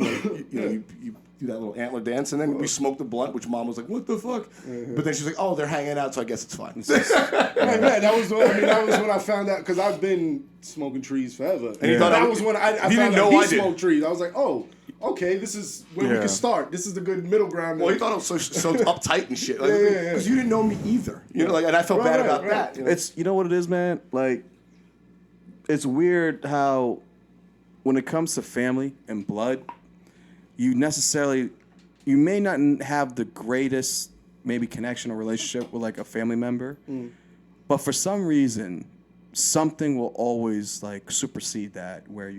do that little antler dance, and then we smoked the blunt, which Mom was like, "What the fuck?" But then she's like, "Oh, they're hanging out, so I guess it's fine." Yeah, that was when I found out, because I've been smoking trees forever. And that was when I found out he smoked trees. I was like, oh, okay, this is where we can start. This is the good middle ground. Well, he thought I was so uptight and shit. Because you didn't know me either. And I felt bad about that. It's what it is, man. Like, it's weird how when it comes to family and blood, you may not have the greatest maybe connection or relationship with like a family member, but for some reason, something will always like supersede that, where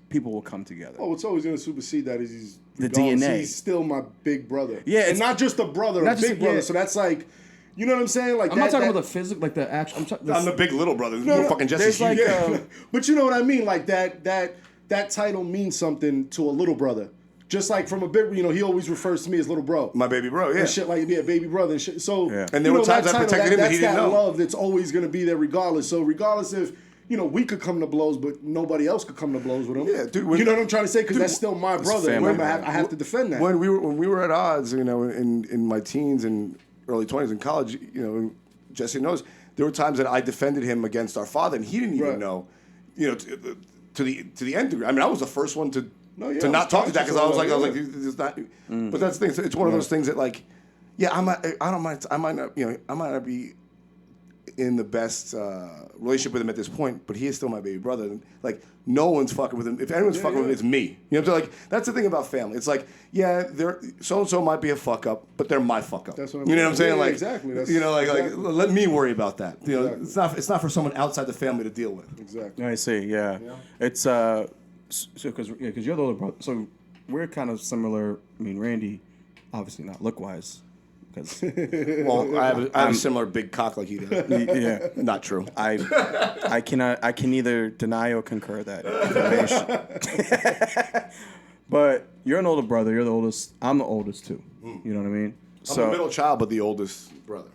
people will come together. Oh, it's always going to supersede that. Is the DNA. He's still my big brother. Yeah, and not just a brother, a big brother. So that's like, you know what I'm saying? Like, I'm not talking about the physical, like the actual. I'm the big little brother. No, fucking Jesse. Like, but you know what I mean? Like that title means something to a little brother. Just like from a big, he always refers to me as little bro. My baby bro, yeah. And shit like, baby brother and shit. So, and there were times I protected him that he didn't know. That's that love that's always going to be there regardless. So regardless if, we could come to blows, but nobody else could come to blows with him. Yeah, dude. You know what I'm trying to say? Because that's still my brother. Remember, I have to defend that. When we were at odds, in my teens and early 20s in college, Jesse knows, there were times that I defended him against our father, and he didn't even know, to the end degree. I mean, I was the first one to not talk to that, because I was like, this is not. But that's the thing. It's one of those things that, like, I might not be in the best relationship with him at this point, but he is still my baby brother. And, like, no one's fucking with him. If anyone's fucking with him, it's me. You know what I'm saying? Like, that's the thing about family. It's like, so and so might be a fuck up, but they're my fuck up. That's what you know what I'm saying? Yeah, like, exactly. That's, like let me worry about that. It's not for someone outside the family to deal with. Exactly. I see. Yeah. It's because you're the older brother, so we're kind of similar. I mean, Randy, obviously not look wise, because well, I have a similar big cock like he does. Yeah, not true. I can neither deny or concur that information. But you're an older brother. You're the oldest. I'm the oldest too. You know what I mean? I'm the middle child, but the oldest brother.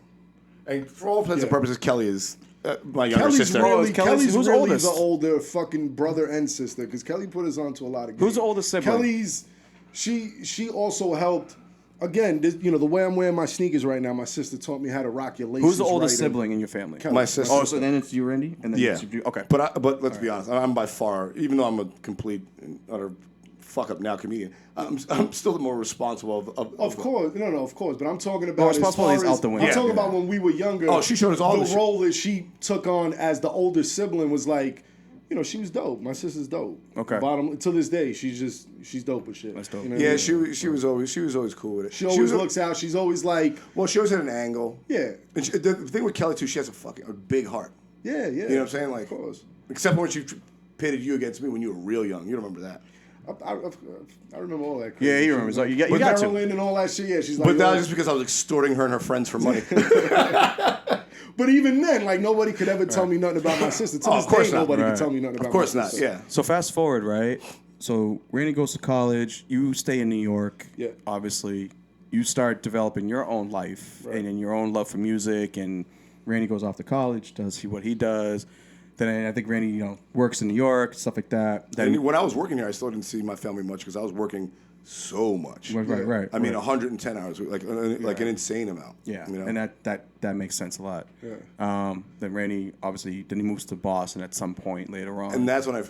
And for all intents and purposes, Kelly is my younger sister. Kelly's who's really oldest? the older fucking brother and sister, because Kelly put us on to a lot of games. Who's the oldest sibling? Kelly's, she also helped. Again, the way I'm wearing my sneakers right now, my sister taught me how to rock your laces. Who's the oldest right sibling in your family? Kelly. My sister. Oh, so then it's you, Randy, and then it's you. Okay. But let's be honest. I'm by far, even though I'm a complete and utter fuck up now comedian, I'm still the more responsible of course. No, of course. But I'm talking about responsibility is out the window. I'm talking about when we were younger. Oh, she showed us all the role that she took on as the older sibling was like, she was dope. My sister's dope. Okay. Bottom to this day, she's dope as shit. That's dope. Yeah, she was always cool with it. She always looks out. She's always like, well, she always had an angle. Yeah. And the thing with Kelly too, she has a big heart. Yeah. You know what I'm saying? Like, of course. Except when she pitted you against me when you were real young. You don't remember that? I remember all that. Yeah, you remember. So you got Maryland and all that shit. Yeah, she's like. But that was just because I was extorting her and her friends for money. But even then, like, nobody could ever tell me nothing about my sister. To this day, nobody could tell me nothing about my sister. Of course not. Yeah. So fast forward, right? So Randy goes to college. You stay in New York. Yeah. Obviously, you start developing your own life and in your own love for music. And Randy goes off to college, does what he does. Then I think Randy, works in New York, stuff like that. Then when I was working here, I still didn't see my family much because I was working so much. Right. I mean, 110 hours, like an insane amount. Yeah, and that makes sense a lot. Yeah. Then Randy, obviously, then he moves to Boston at some point later on. And that's when at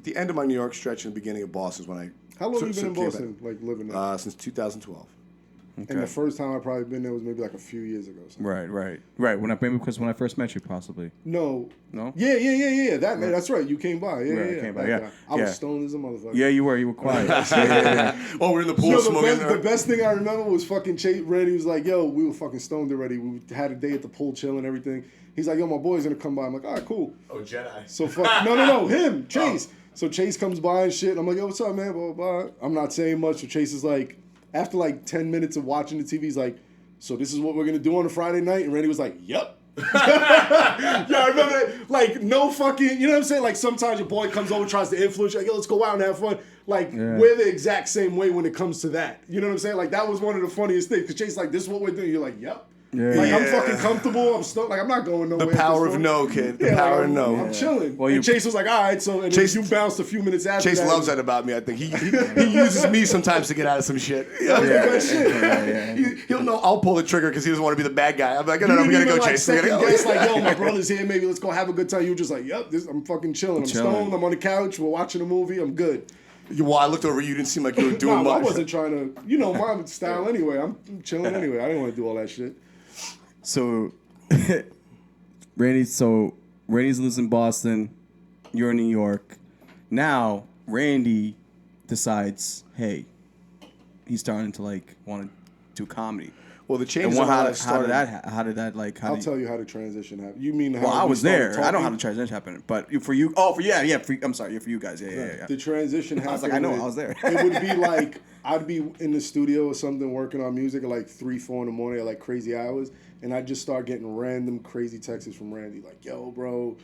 the end of my New York stretch and the beginning of Boston is when I. How long have you been in Boston, like living there? Since 2012. Okay. And the first time I probably been there was maybe like a few years ago. So. Right. Because when I first met you, possibly. No. No. Yeah. That's right. You came by. Yeah. Came by. Yeah. I was stoned as a motherfucker. Yeah, you were quiet. Oh, we're in the pool smoking. The best thing I remember was fucking Chase. Randy was like, "Yo, we were fucking stoned already. We had a day at the pool, chilling and everything." He's like, "Yo, my boy's gonna come by." I'm like, "All right, cool." Oh, Jedi. So no, him, Chase. Oh. So Chase comes by and shit. I'm like, "Yo, what's up, man?" Blah blah blah. I'm not saying much. So Chase is like. After like 10 minutes of watching the TV, he's like, "So this is what we're gonna do on a Friday night?" And Randy was like, "Yep." Yeah, I remember that. Like, no fucking, you know what I'm saying? Like, sometimes your boy comes over, tries to influence you, like, yo, let's go out and have fun. Like, we're the exact same way when it comes to that. You know what I'm saying? Like, that was one of the funniest things. Because Chase, like, this is what we're doing. You're like, yep. Yeah. Like, I'm Yeah. fucking comfortable. I'm still, like, I'm not going nowhere. The power at of this no, point. kid. The Yeah, power like, of no. I'm chilling. Well, and you- Chase was like, all right, so, and Chase- then you bounced a few minutes after Chase that. loves that about me. I think he uses me sometimes to get out of some shit. Good shit. He'll know I'll pull the trigger because he doesn't want to be the bad guy. I'm like, no, You we didn't gotta go, even, like, Chase. We gotta second go. guess, like, yo, my brother's here. Maybe let's go have a good time. You were just like, yep, I'm fucking chilling. I'm Chilling. stoned. I'm on the couch. We're watching a movie. I'm good. Well, I looked over you. Didn't seem like you were doing No, much. I wasn't trying to. You know my style anyway. I'm chilling anyway. I didn't want to do all that shit. So, Randy's lives in Boston. You're in New York. Now, Randy decides, hey, he's starting to like want to do comedy. Well, the change. And How how did that like? How I'll did tell you how the transition happened. You mean how well, I we was started there. I don't know how talking? the transition happened, but for you, I'm sorry, for you guys, yeah. The transition happened. was like, I know, I was there. It would be like I'd be in the studio or something working on music at like 3, 4 in the morning at like crazy hours, and I'd just start getting random crazy texts from Randy like, "Yo, bro,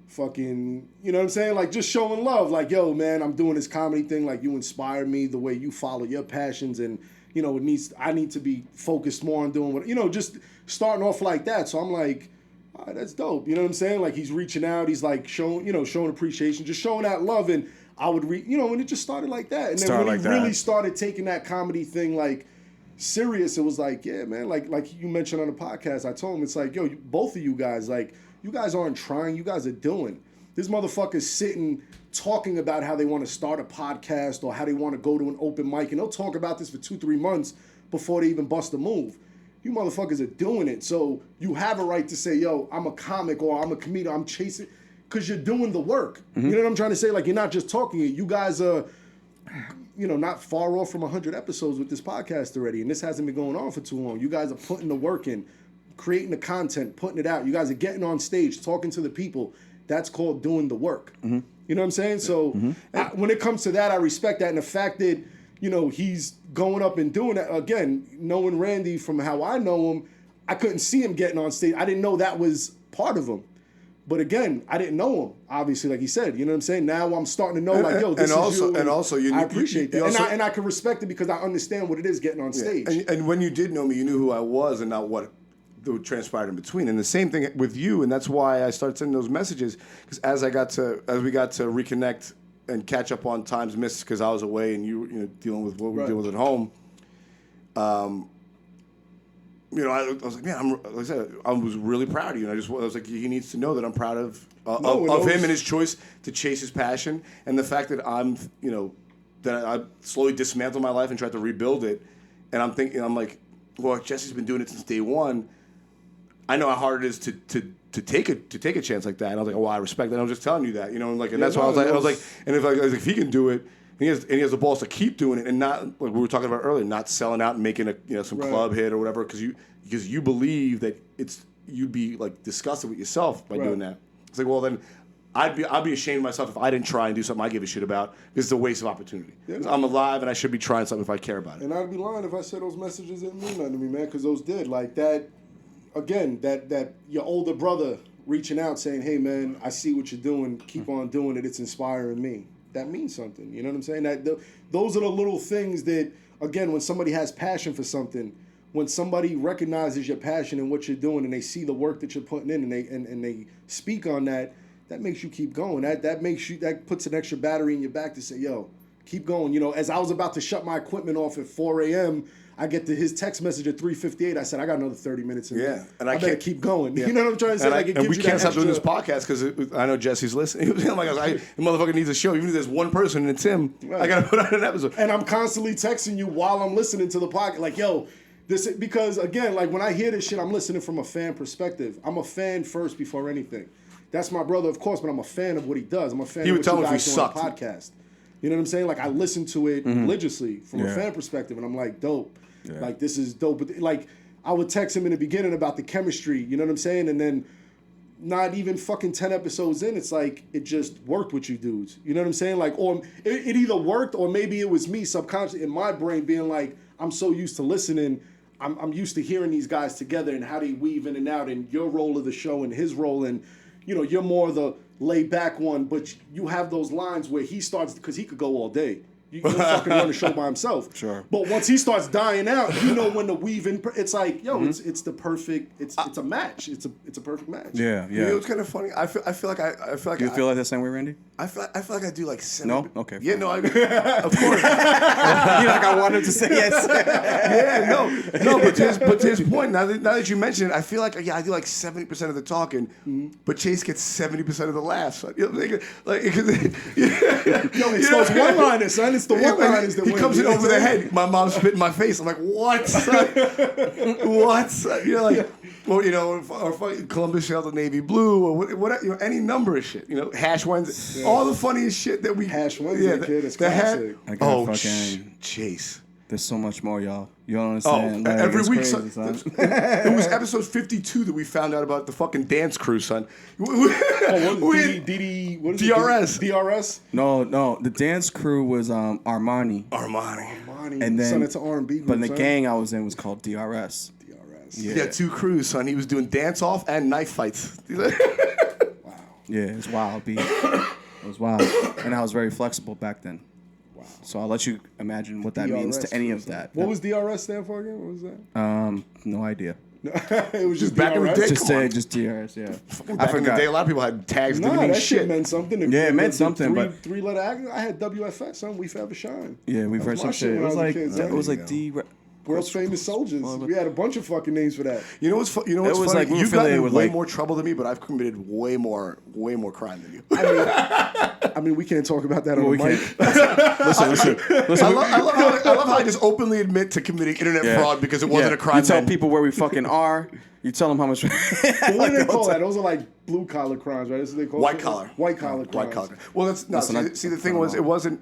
fucking," you know what I'm saying? Like just showing love. Like, "Yo, man, I'm doing this comedy thing. Like, you inspire me the way you follow your passions, and you know, I need to be focused more on doing what, you know, just starting off like that." So I'm like, all right, that's dope. You know what I'm saying? Like he's reaching out, he's like showing appreciation, just showing that love. And I would and it just started like that. And then Started when like he really that. started taking that comedy thing like serious, it was like, yeah, man, like you mentioned on the podcast, I told him, it's like, yo, both of you guys, like, you guys aren't trying, you guys are doing. This motherfucker's sitting talking about how they want to start a podcast or how they want to go to an open mic, and they'll talk about this for 2-3 months before they even bust a move. You motherfuckers are doing it, so you have a right to say, yo, I'm a comic or I'm a comedian, I'm chasing, because you're doing the work. You know what I'm trying to say? Like, you're not just talking it. You guys are, you know, not far off from 100 episodes with this podcast already, and this hasn't been going on for too long. You guys are putting the work in, creating the content, putting it out. You guys are getting on stage, talking to the people. That's called doing the work. You know what I'm saying? So when it comes to that, I respect that. And the fact that, you know, he's going up and doing that, again, knowing Randy from how I know him, I couldn't see him getting on stage. I didn't know that was part of him. But again, I didn't know him, obviously, like he said. You know what I'm saying? Now I'm starting to know, like, yo, this and is also- you. and also you- I appreciate you that. also- And I can respect it because I understand what it is getting on stage. And when you did know me, you knew who I was and not what transpired in between. And the same thing with you, and that's why I started sending those messages. Because as we got to reconnect and catch up on times missed, because I was away and you know, dealing with what we were Right. dealing with at home. You know, I was like, man, like I said, I was really proud of you. And I was like, he needs to know that I'm proud of him and his choice to chase his passion, and the fact that I'm, you know, that I slowly dismantled my life and tried to rebuild it. And I'm like, well, Jesse's been doing it since day one. I know how hard it is to take a chance like that. And I was like, oh, well, I respect that. And I was just telling you that, you know, and like, and that's why I was like, and if he can do it, and he has the balls to keep doing it, and not like we were talking about earlier, not selling out and making some Right. club hit or whatever, because you believe that you'd be like disgusted with yourself by Right. doing that. It's like, well, then I'd be ashamed of myself if I didn't try and do something I give a shit about. Because it's a waste of opportunity. Yeah. 'Cause I'm alive and I should be trying something if I care about it. And I'd be lying if I said those messages didn't mean nothing to me, man, because those did. Like that, again, that your older brother reaching out saying, hey, man, I see what you're doing. Keep on doing it. It's inspiring me. That means something. You know what I'm saying? Those are the little things that, again, when somebody has passion for something, when somebody recognizes your passion and what you're doing and they see the work that you're putting in and they speak on that, that makes you keep going. That puts an extra battery in your back to say, yo, keep going. You know, as I was about to shut my equipment off at 4 a.m., I get his text message at 3:58. I said, I got another 30 minutes in me. Yeah, and I better can't keep going. Yeah. You know what I'm trying to say? Like, it and gives we you can't that stop doing this extra- podcast because I know Jesse's listening. Oh my God, the motherfucker needs a show. Even if there's one person and it's him, Right. I gotta put out an episode. And I'm constantly texting you while I'm listening to the podcast. Like, yo, because again, like when I hear this shit, I'm listening from a fan perspective. I'm a fan first before anything. That's my brother, of course, but I'm a fan of what he does. I'm a fan He of would what tell you him if guys he do on the sucked. podcast. You know what I'm saying? Like, I listen to it religiously from a Yeah. fan perspective, and I'm like, dope. Yeah. Like, this is dope. But like, I would text him in the beginning about the chemistry, you know what I'm saying? And then not even fucking 10 episodes in, it's like, it just worked with you dudes. You know what I'm saying? Like, or it either worked or maybe it was me subconsciously in my brain being like, I'm so used to listening, I'm used to hearing these guys together and how they weave in and out, and your role of the show and his role, and you're more the laid back one, but you have those lines where he starts, because he could go all day. He'll fucking run the show by himself. Sure. But once he starts dying out, when to weave in. It's like, it's the perfect. It's a match. It's a perfect match. Yeah, You know, it's kind of funny. I feel like Do you feel like that same way, Randy? I feel like I do like 7. No? Okay, Yeah, fine. no. Of course. You're like, I wanted to say yes. Yeah, no. But to his point, now that you mention it, I feel like I do like 70% of the talking, but Chase gets 70% of the laughs. You know, It's those one-liners, son. It's the one-liners that he win. comes in You know over what the I'm saying? head. My mom's spit in my face. I'm like, what? Son? What? Son? You're like, well, or fucking Columbus shelled the navy blue, or what? Any number of shit. Hash Wednesday, all the funniest shit that we. Hash Wednesday, kid, it's classic. I got Oh, fucking- Chase. There's so much more, y'all. You don't Oh, understand. Like, every it's week, crazy, son. son. It was episode 52 that we found out about the fucking dance crew, son. What is it? DRS. DRS. No. The dance crew was Armani. Armani. And then, son, it's an R&B group. but the son. gang I was in was called DRS. DRS. Yeah, 2 crews, son. He was doing dance off and knife fights. Yeah, it's wild, B. It was wild. And I was very flexible back then. Wow. So I'll let you imagine what that means DRS to any crew, of son. that. What was DRS stand for again? What was that? No idea. It was just back in the DRS? day. Just come on. say just DRS, yeah. Back in the day, a lot of people had tags that Nah, didn't mean that shit shit. meant something. Yeah, it meant something, but- three-letter acronym. I had WFS, son. We Forever Shine. Yeah, we've heard That's some my shit. when It was I like a kid, son. it was like D. World's Famous Soldiers. We had a bunch of fucking names for that. You know what's funny? was funny? like we were You've gotten affiliated in with, way like- more trouble than me, but I've committed way more crime than you. I mean, we can't talk about that on the we mic. Listen. I love how I just openly admit to committing internet fraud because it wasn't a crime. You tell then. people where we fucking are. You tell them how much. But what do they call that? Those are like blue collar crimes, right? That's what they call White it? collar. White collar crimes. White collar. Well, that's no. Listen, See, the thing was, it wasn't.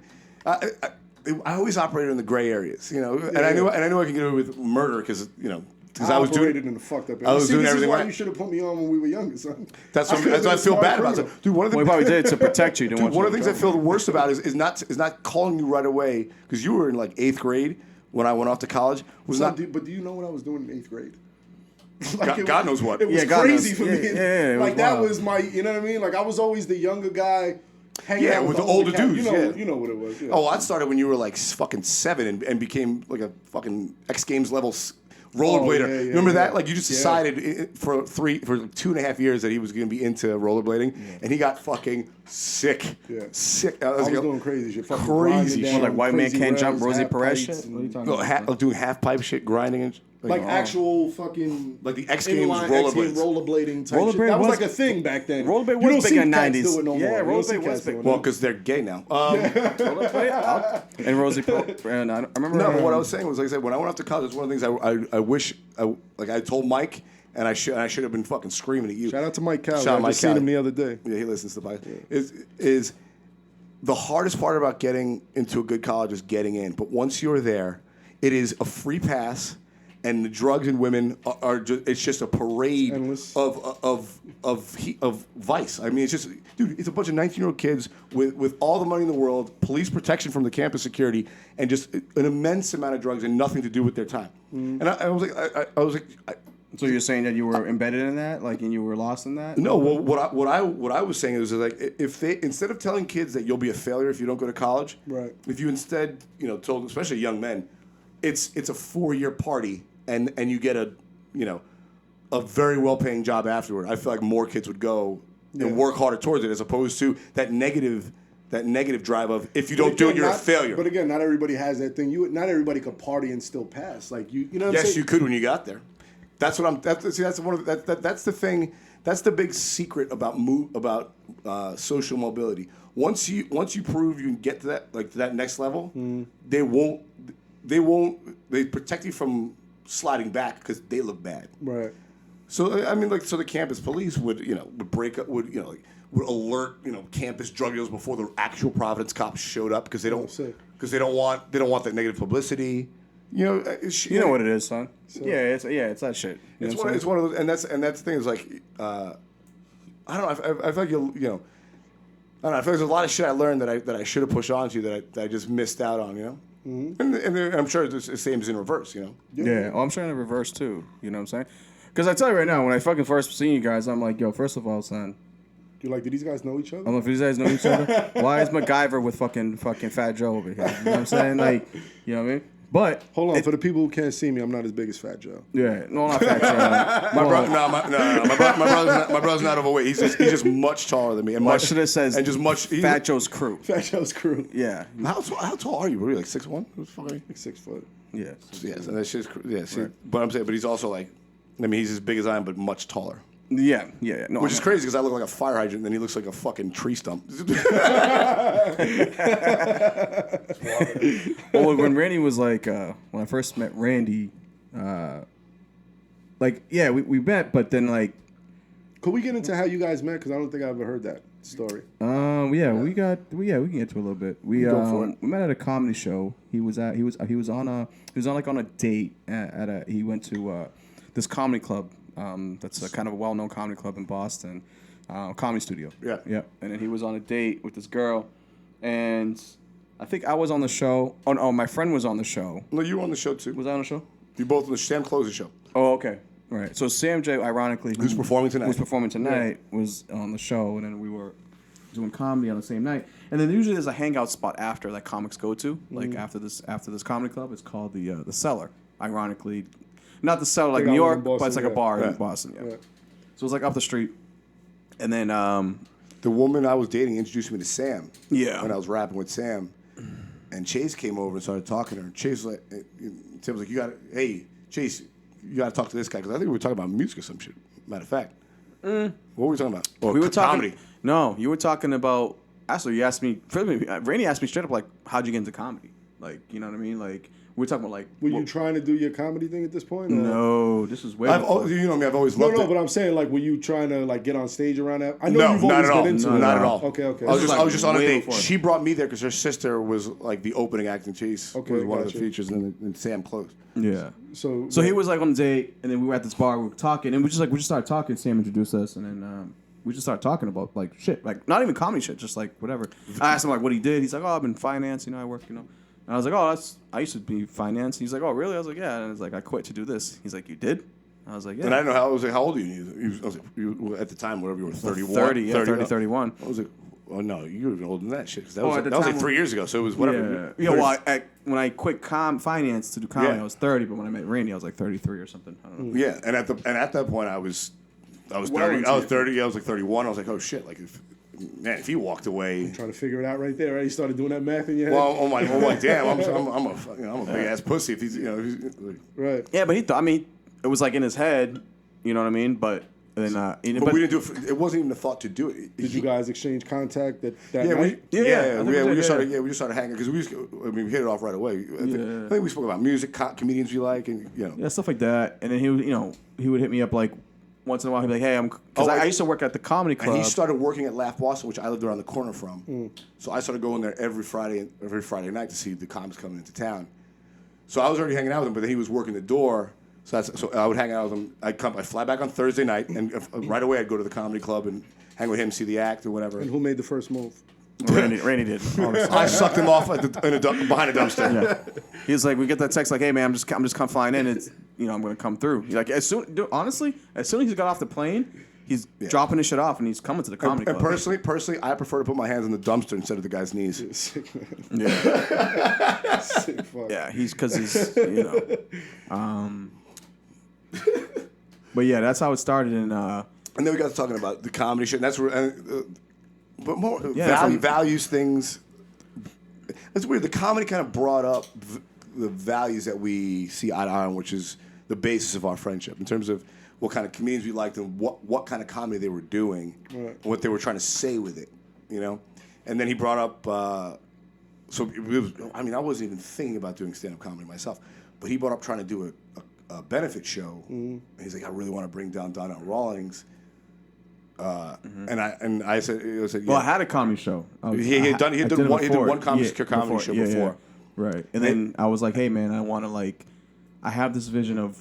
I always operated in the gray areas, and I knew I could get away with murder because I was operated doing. in the fucked up. I was doing this everything is why right. you should have put me on when we were younger, son. That's what could've I been a feel smart bad about. criminal. Dude, one of the We probably did to protect you. Dude, one of the things I feel the worst about is not calling you right away because you were in like 8th grade when I went off to college. Was Son, not. but do you know what I was doing in 8th grade? God knows what. It was Yeah, God crazy knows. for me. Yeah, it was like that wild. was my, you know what I mean? Like I was always the younger guy. Hanging Yeah, out with the older older cat. dudes, You yeah. know what it was. Yeah. Oh, I started when you were like fucking 7 and became like a fucking X Games level rollerblader. yeah, You remember yeah. that? Like you just Yeah. decided for 2.5 years that he was going to be into rollerblading, and he got fucking sick. Yeah. Sick. I was doing crazy shit. Fucking Crazy grinding shit. down, Like white man crazy can't jump, rails, Rosie half Perez pipes, shit. What are you and- talking No, about? doing half pipe shit, grinding and Like actual fucking Like the X Games inline X Games rollerblades. rollerblading type shit. Rollerblade That was was- like a thing back then. Rollerblade You was don't big see in cats 90s. do it no more. Yeah, You don't see rollerblade was cats big. doing well, it. because they're gay now. And Rosie, and I remember. No, but what I was saying was, like I said, when I went off to college, it's one of the things I wish, I told Mike, and I should have been fucking screaming at you. Shout out to Mike Cowley. Shout out I Mike just seen Cowley. him the other day. Yeah, he listens to the podcast. Is the hardest part about getting into a good college is getting in. But once you're there, it is a free pass, and the drugs and women are just, it's just a parade Endless. of vice. I mean, it's just, dude, it's a bunch of 19-year-old kids with all the money in the world, police protection from the campus security, and just an immense amount of drugs and nothing to do with their time. And I was like, So you're saying that you were embedded in that, like, and you were lost in that? no, well, what I was saying is like if they, instead of telling kids that you'll be a failure if you don't go to college, Right. if you instead told especially young men, it's a 4-year party and you get a very well paying job afterward. I feel like more kids would go and work harder towards it as opposed to that negative drive of if you don't do it, you're a failure. But again, not everybody has that thing. Not everybody could party and still pass. Like you know what I'm Yes, saying? you could when you got there. That's what I'm. That's one of that's the thing. That's the big secret about social mobility. Once you prove you can get to that next level, they protect you from sliding back because they look bad. Right. So I mean, so the campus police would break up would alert campus drug dealers before the actual Providence cops showed up because they don't want that negative publicity. You know what it is, son. It's that shit. You know what I'm It's one of those, and that's the thing is like, I don't know. I feel like I don't know. I feel like there's a lot of shit I learned that I should have pushed on to that I just missed out on. And I'm sure it's the same as in reverse, you know. Yeah. Oh, I'm trying to reverse too. You know what I'm saying? Because I tell you right now, when I fucking first seen you guys, I'm like, yo, first of all, son, You're like, do these guys know each other? I don't know if you guys know each other. Why is MacGyver with fucking Fat Joe over here? You know what I'm saying? Like, you know what I mean? But Hold on, for the people who can't see me, I'm not as big as Fat Joe. yeah, no, not Fat Joe. My brother's not overweight. He's just much taller than me. And Much should have says and just much Fat Joe's crew. Fat Joe's crew. Yeah, How tall are you? Really, like 6'1"? What the fuck are you? Like 6 foot. yeah. Yes, and that's just But I'm saying, but he's also like, I mean, he's as big as I am, but much taller. Yeah. No, Which is crazy because I look like a fire hydrant, and then he looks like a fucking tree stump. Well, when Randy was like, when I first met Randy, like, yeah, we met, but then like, Could we get into how you guys met? Because I don't think I ever heard that story. yeah, we can get to a little bit. We Go for it. we met at a comedy show. He was on a date he went to this comedy club. That's a kind of a well-known comedy club in Boston, Comedy Studio. Yeah. And then he was on a date with this girl, and I think I was on the show. Oh no, my friend was on the show. No, you were on the show too. Was I on the show? You both on the Sam closed the show. Oh, okay. All right. So Sam J, ironically, Who's performing tonight? Who's performing tonight was on the show, and then we were doing comedy on the same night. And then usually there's a hangout spot after that comics go to, like after this comedy club. It's called the Cellar. Ironically, not the Cellar like got New one York, in Boston, but it's like a yeah. bar Yeah. in Boston. Yeah. Yeah. So it was like up the street, and then The woman I was dating introduced me to Sam. Yeah. When I was rapping with Sam, and Chase came over and started talking to her. Chase was like, Tim was like, hey, Chase, you got to talk to this guy because I think we were talking about music or some shit. Matter of fact, what were we talking about? Or we were talking. comedy. No, you were talking about. Actually, you asked me. Randy asked me straight up like, "How'd you get into comedy?" Like, you know what I mean? Like, we were talking about like. Were you trying to do your comedy thing at this point? Or? No, this was way. I've before. you know me. I've always No, loved it. but I'm saying, like, were you trying to, like, get on stage around that? I know No, you've not always at all. been into No, it. not at all. Okay. I was This just, is I was just on a way date. before. She brought me there because her sister was like the opening act in Chase. Okay, was one of the gotcha. features, and then Sam closed. Yeah. So So he was like on the date, and then we were at this bar, we were talking, and we just started talking. Sam introduced us, and then we just started talking about like shit, like not even comedy shit, just like whatever. I asked him like what he did. He's like, oh, I'm in finance, I work, And I was like, oh, I used to be finance. He's like, oh, really? I was like, yeah. And I was like, I quit to do this. He's like, you did? I was like, yeah. And I didn't know how. I was like, how old are you? I was like, you were at the time, whatever you were, 31. 30, yeah, 30, 31. I was like, oh no, you were even older than that shit. Because that Oh, was, at the that was like time 3 years ago. So it was whatever. Yeah. Well, when I quit finance to do comedy, Yeah. I was 30, but when I met Randy, I was like 33 or something. I don't know. Yeah, and at that point, I was Well 30. into I was it. 30. I was like 31. I was like, oh shit, like if he walked away. trying to figure it out right there, right? You started doing that math in your head? Well, I'm like, damn, I'm a big ass pussy. If he's, like, Right. Yeah, but he thought, it was like in his head, you know what I mean? But then, but we didn't do it. It wasn't even a thought to do it. Did you guys exchange contact that Yeah, night? we I think we did, just started hanging because we hit it off right away. I think we spoke about music, comedians we like, and yeah, stuff like that. And then he would, he would hit me up like once in a while. He'd be like, hey, because I used to work at the comedy club. And he started working at Laugh Boston, which I lived around the corner from. So I started going there every Friday night to see the comics coming into town. So I was already hanging out with him, but then he was working the door. So I would hang out with him. I'd fly back on Thursday night, and right away I'd go to the comedy club and hang with him, see the act or whatever. And who made the first move? Randy did. I sucked him off behind a dumpster. Yeah. He was like, we get that text like, hey man, I'm just come flying in. It's I'm gonna come through. Like honestly, as soon as he got off the plane, he's dropping his shit off and he's coming to the comedy And club. personally, I prefer to put my hands on the dumpster instead of the guy's knees. Sick, man. Yeah, Sick fuck. yeah. Because he's But yeah, that's how it started. And And then we got to talking about the comedy shit. And that's where, but more Yeah, values things. It's weird. The comedy kind of brought up the values that we see eye to eye on, which is the basis of our friendship in terms of what kind of comedians we liked and what kind of comedy they were doing, and what they were trying to say with it, And then he brought up. I wasn't even thinking about doing stand-up comedy myself, but he brought up trying to do a benefit show. And he's like, I really want to bring down Donnell Rawlings. And I said, yeah. well, I had a comedy show. He did one comedy show before. Right. And then I was like, hey man, I have this vision of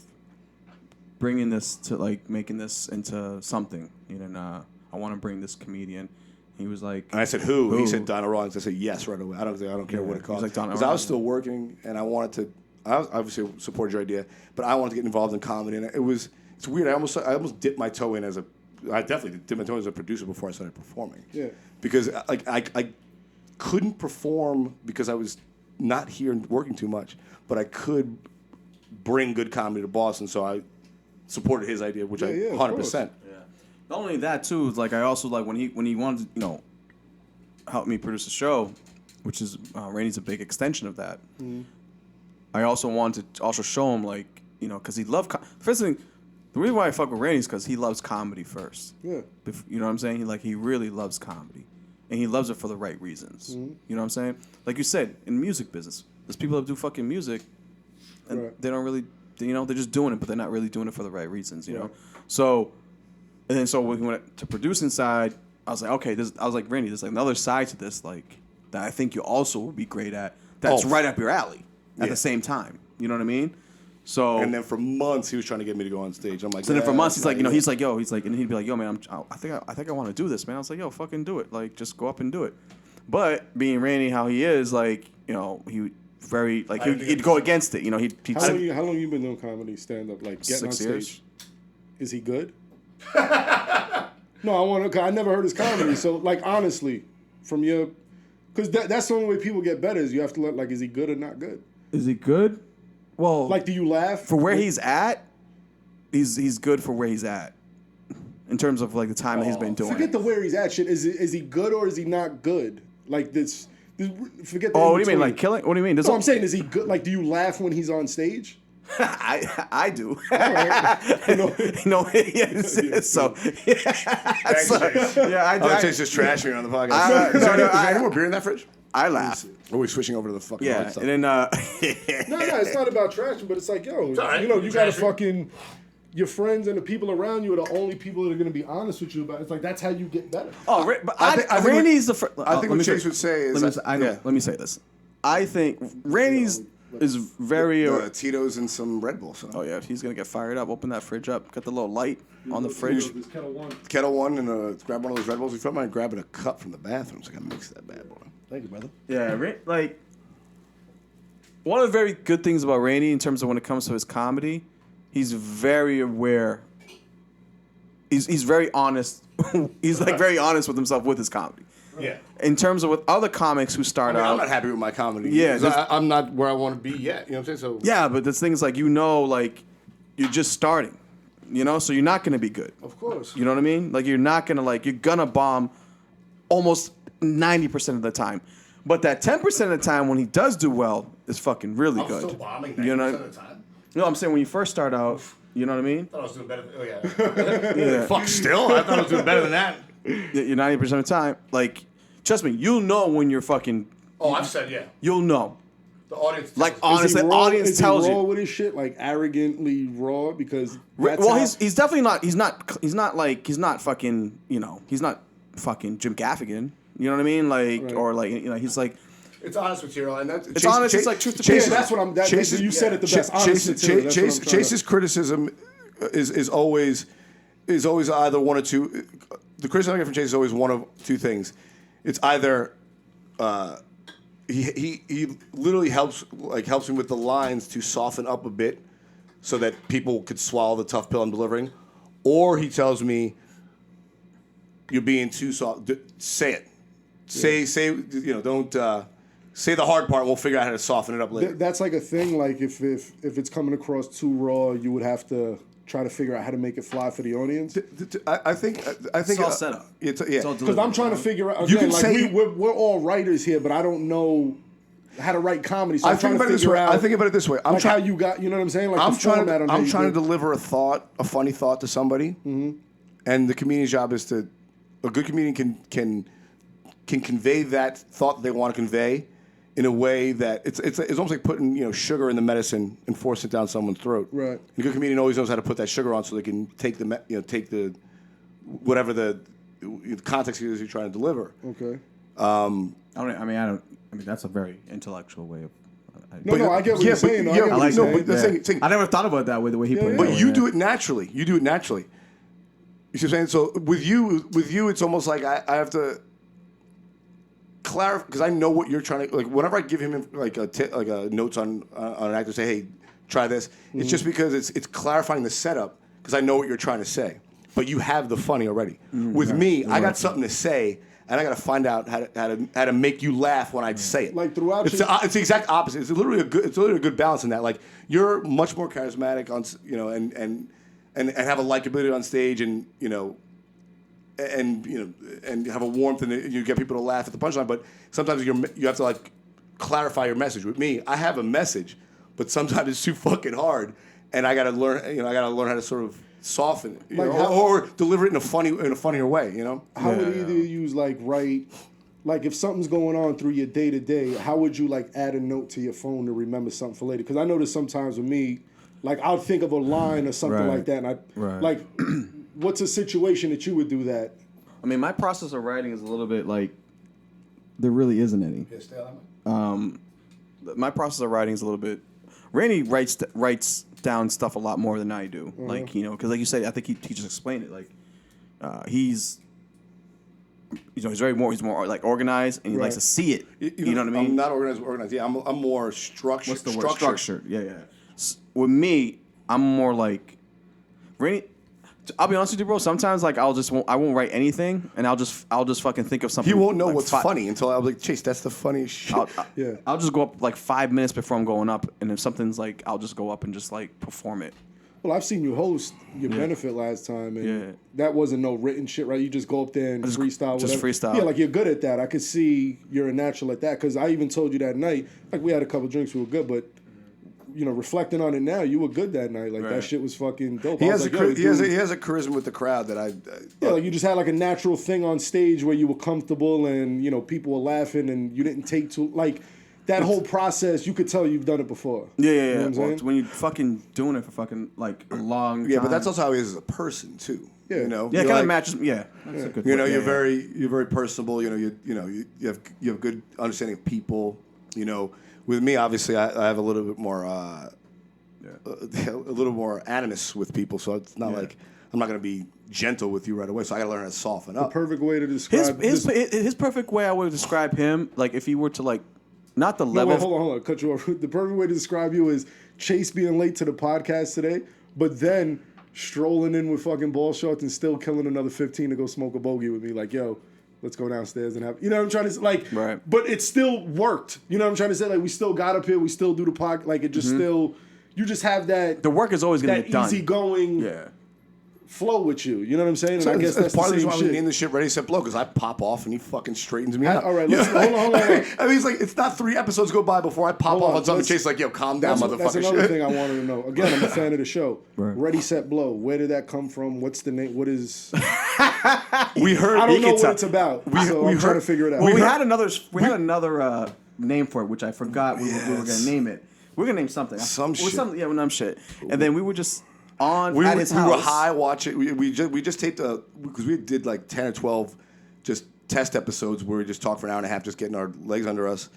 bringing this to making this into something. And I want to bring this comedian He was like, And I said, who? He said, Donna Rawlings. I said, yes, right away. I don't care what it costs. like, Donna Because I was Rawlings. still working, and I wanted to. I obviously supported your idea, but I wanted to get involved in comedy, and it's weird. I almost dipped my toe in I definitely dipped my toe in as a producer before I started performing. Yeah. Because I couldn't perform because I was not here and working too much, but I could bring good comedy to Boston, so I supported his idea, which Yeah, I of 100%. yeah. Not only that too, is like I also like when he wanted to, help me produce a show, which is Rainey's a big extension of that. I also wanted to also show him because he loved. First thing, the reason why I fuck with Rainey is because he loves comedy first. Yeah. You know what I'm saying? He really loves comedy, and he loves it for the right reasons. You know what I'm saying? Like you said, in music business, there's people that do fucking music, and Right. they don't really, they're just doing it, but they're not really doing it for the right reasons. You know, so. And then so when we went to producing side, I was like, okay, I was like, Randy, there's like another side to this, like that I think you also would be great at. That's right up your alley at Yeah. the same time. You know what I mean? So And then for months, he was trying to get me to go on stage. I'm like, so then for months he's like, not he's like, and he'd be like, yo, man, I think I want to do this, man. I was like, yo, fucking do it. Like, just go up and do it. But being Randy how he is, like, he very like he'd go against it. He'd How long you been doing comedy stand up? Like getting on 6 stage? years. Is he good? No, I want to. Cause I never heard his comedy. So, like, honestly, from your, because that's the only way people get better is you have to look like, is he good or not good? Is he good? Well, Like, do you laugh for where he's at, he's good for where he's at. In terms of like the time that he's been doing. Forget the where he's at shit. Is he good or is he not good? Like this forget. The Oh, what do you mean, in-between. like killing? What do you mean? No, I'm saying, is he good? Like, do you laugh when he's on stage? I do. Right. You know, Yes. So, yeah, I do. Chase just trashing me on the podcast. Is there any more beer in that fridge? I laugh. Are we switching over to the fucking Yeah, hard stuff? and then no, it's not about trashing, but it's like, yo, right. you gotta fucking. Your friends and the people around you are the only people that are going to be honest with you about it. It's like, that's how you get better. but I think Randy's the first. I think what Chase would say is let me say this. I think Randy's is very. Tito's and some Red Bull. So. Oh yeah, he's gonna get fired up. Open that fridge up. Got the little light on the fridge. This Kettle One. Kettle One and grab one of those Red Bulls. If you don't mind grabbing a cup from the bathroom, so I can mix that bad boy. Thank you, brother. Yeah, like one of the very good things about Randy in terms of when it comes to his comedy, he's very aware. He's very honest. He's like very honest with himself with his comedy. Yeah. In terms of with other comics who start I'm out, not happy with my comedy. Yeah, 'Cause I'm not where I want to be yet. You know what I'm saying? So yeah, but this thing is like like you're just starting, so you're not gonna be good. Of course. You know what I mean? Like you're not gonna you're gonna bomb almost 90% of the time. But that 10% of the time when he does do well is fucking really good. still bombing 90% You know? of the time. No, I'm saying when you first start out, you know what I mean? I thought I was doing better. Oh yeah. Fuck. Still, I thought I was doing better than that. You're 90% of the time. Like, trust me, you'll know when you're fucking. Oh, I've said yeah. You'll know. The audience. Like Is honestly, he the raw- audience is he tells raw you. with his shit, like arrogantly raw, because Well, he's definitely not. He's not fucking. He's not fucking Jim Gaffigan. You know what I mean? Like Right. or like he's like. It's honest material, and that's It's honest. It's like truth to Yeah, power. that's what I'm. You said it the best. Honest material, that's what I'm trying to- Chase's criticism is always either one or two. The criticism I get from Chase is always one of two things. It's either he literally helps me with the lines to soften up a bit, so that people could swallow the tough pill I'm delivering, or he tells me you're being too soft. Say it. Say don't. Say the hard part, and we'll figure out how to soften it up later. That's like a thing. Like if it's coming across too raw, you would have to try to figure out how to make it fly for the audience. I think It's all set up. Yeah. It's all Because I'm trying to figure out. You Again, can like say- we're all writers here, but I don't know how to write comedy. So I I'm think trying to about it this figure way. out. I think about it this way. I'm like how trying. you got. You know what I'm saying? Like I'm the trying format on how to you to do it. deliver a funny thought to somebody, and the comedian's job is to. A good comedian can convey that thought that they want to convey in a way that it's almost like putting sugar in the medicine and forcing it down someone's throat. Right. And a good comedian always knows how to put that sugar on so they can take the whatever the context is you're trying to deliver. Okay. I mean, that's a very intellectual way of. No, I get what you're saying. though. I get what you're saying. but the thing, I never thought about it that way. The way he put it. but you do it naturally. You do it naturally. You see what I'm saying? So with you, it's almost like I have to. clarify because I know what you're trying to like. Whenever I give him like a notes on an actor, say, hey, try this. It's just because it's clarifying the setup because I know what you're trying to say. But you have the funny already. With me, I got something to say. And I got to find out how to make you laugh when I say it. Like throughout, it's the exact opposite. It's literally a good balance in that. Like you're much more charismatic on and have a likability on stage, and and have a warmth, and you get people to laugh at the punchline. But sometimes you have to like clarify your message. With me, I have a message, but sometimes it's too fucking hard, and I got to learn. I got to learn how to sort of soften it, or deliver it in a funnier way. How would either use like if something's going on through your day to day, how would you like add a note to your phone to remember something for later? Because I notice sometimes with me, like I'll think of a line or something like that, and like, what's a situation that you would do that? I mean, my process of writing is a little bit like there really isn't any. My process of writing is a little bit. Randy writes down stuff a lot more than I do. Like, because like you said, I think he just explained it. Like, he's more like organized, and he likes to see it. You know what I mean? I'm not organized. Yeah, I'm more structured. What's the word? Structured. Yeah. With me, I'm more like Randy. I'll be honest with you, bro. Sometimes like I won't write anything, and I'll just fucking think of something. He won't know like what's funny until I'm like, Chase, that's the funniest shit. I'll just go up like 5 minutes before I'm going up, and if something's like, I'll just go up and just like perform it. Well, I've seen you host your benefit last time, and that wasn't no written shit, right? You just go up there and freestyle. Just freestyle. Yeah, like you're good at that. I could see you're a natural at that because I even told you that night, like we had a couple drinks, we were good, but. Reflecting on it now, you were good that night. Like that shit was fucking dope. He has a charisma with the crowd that like you just had like a natural thing on stage where you were comfortable and people were laughing and you didn't take too like that whole process. You could tell you've done it before. Yeah. You know what I'm saying? When you're fucking doing it for fucking like a long time. Yeah, but that's also how he is as a person too. Yeah. Yeah, it kind of matches. Yeah, that's a good. You're very personable. You have good understanding of people. With me, obviously, I have a little bit more, a little more animus with people. So it's not like I'm not going to be gentle with you right away. So I got to learn how to soften up. The perfect way to describe his perfect way. I would describe him like if he were to like, not the level. Wait, hold on, cut you off. The perfect way to describe you is Chase being late to the podcast today, but then strolling in with fucking ball shorts and still killing another 15 to go smoke a bogey with me. Like, yo. Let's go downstairs and have, what I'm trying to say? Like, but it still worked. You know what I'm trying to say? Like, we still got up here. We still do the podcast. Like, it just still, you just have that. The work is always going to get done. That easygoing flow with you. You know what I'm saying? And so I guess that's part the of same the reason why shit. we named the shit Ready, Set, Blow, because I pop off and he fucking straightens me out. All right, hold on. I mean, it's not 3 episodes go by before I pop off on something. Chase like, yo, calm down, motherfucker. That's another thing I wanted to know. Again, I'm a fan of the show. Ready, Set, Blow. Where did that come from? What's the name? What is... We heard. I don't know what it's about. I'm trying to figure it out. Well, we had another name for it, which I forgot. We were going to name it. We were going to name something. Some shit. Shit. And then we were just at his house. We were high watching. We just taped because we did like 10 or 12 just test episodes where we just talked for an hour and a half, just getting our legs under us.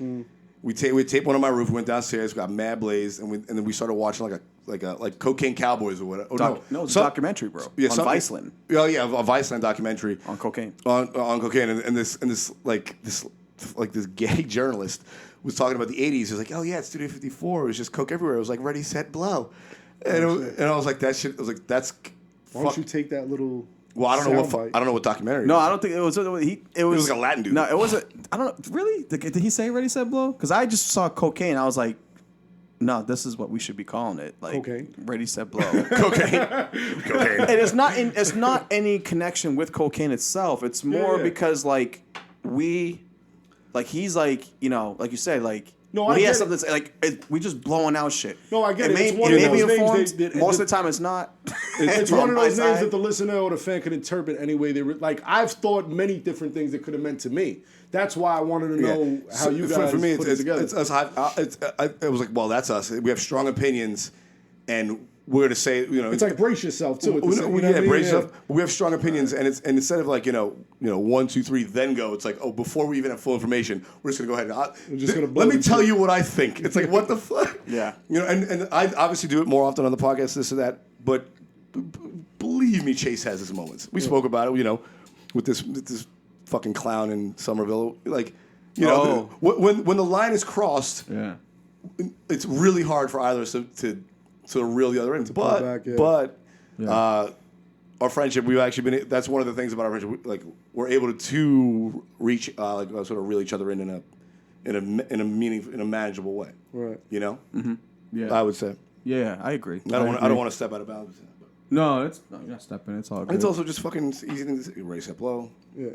We taped one on my roof. We went downstairs, got mad blazed, and then we started watching like Cocaine Cowboys or whatever. No, it's a documentary, bro. Yeah, on Viceland. Oh yeah, a Viceland documentary on cocaine. On cocaine, and this gay journalist was talking about the '80s. He was like, "Oh yeah, it's Studio 54. It was just coke everywhere. It was like Ready, Set, Blow," and I was like, "That shit." I was like, "That's." Why don't you take that little? Well, I don't know what documentary. No, I don't think it was. It was like a Latin dude. No, it wasn't. I don't know. Really? Did he say Ready, Set, Blow? Because I just saw cocaine. I was like, no, this is what we should be calling it. Like cocaine. Ready, Set, Blow. Cocaine. And it's not any connection with cocaine itself. It's more because like he's like like you said like. No, when I he get has it. something to say, like we just blowing out shit. No, I get it. It's It one may of be those informed. names Most of the time, it's not. It's one of those names that the listener or the fan could interpret any way they like. I've thought many different things it could have meant to me. That's why I wanted to know how you guys for me, put it together. It's us. It was like, well, that's us. We have strong opinions, and we're to say, it's like brace yourself too. Brace yourself. We have strong opinions, and instead of like 1, 2, 3, then go. It's like, oh, before we even have full information, we're just gonna go ahead and let me tell you what I think. It's like, what the fuck? Yeah. And I obviously do it more often on the podcast, this or that, but believe me, Chase has his moments. We spoke about it, with this fucking clown in Somerville. Like, You know, Oh. when the line is crossed, Yeah. it's really hard for either of us to reel the other in. But back, yeah. Our friendship, we've actually been. That's one of the things about our friendship. Like we're able to reach, sort of reel each other in a manageable way. Right. You know. Mm-hmm. Yeah. I would say. Yeah, I agree. I don't want to step out of bounds. No, you're not stepping. It's all good. It's also just fucking easy to race up low. Yeah.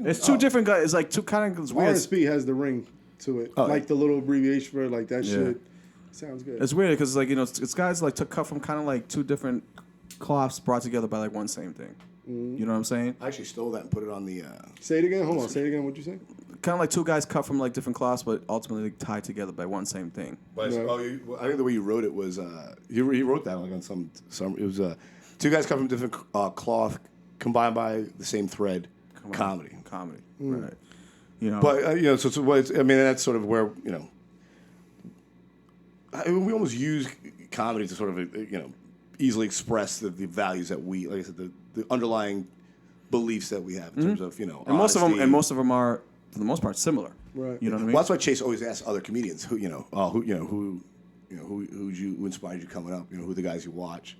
It's two different guys. It's like two kind of weird. RSP has the ring to it. Like the little abbreviation for it, like that shit. Sounds good. It's weird because like it's guys like took cut from kind of like two different cloths brought together by like one same thing. You know what I'm saying? I actually stole that and put it on the. Say it again. Hold on. Say it again. What'd you say? Kind of like two guys cut from like different cloths, but ultimately like, tied together by one same thing. But I think the way you wrote it was he wrote that like on some it was two guys cut from different cloth combined by the same thread. Comedy. Right? You know, But so what I mean that's sort of where we almost use comedy to sort of easily express the values that we, like I said, the underlying beliefs that we have in terms of and honesty. most of them are for the most part similar. Right. You know what I mean? Well, that's why Chase always asks other comedians who inspired you coming up, who the guys you watch,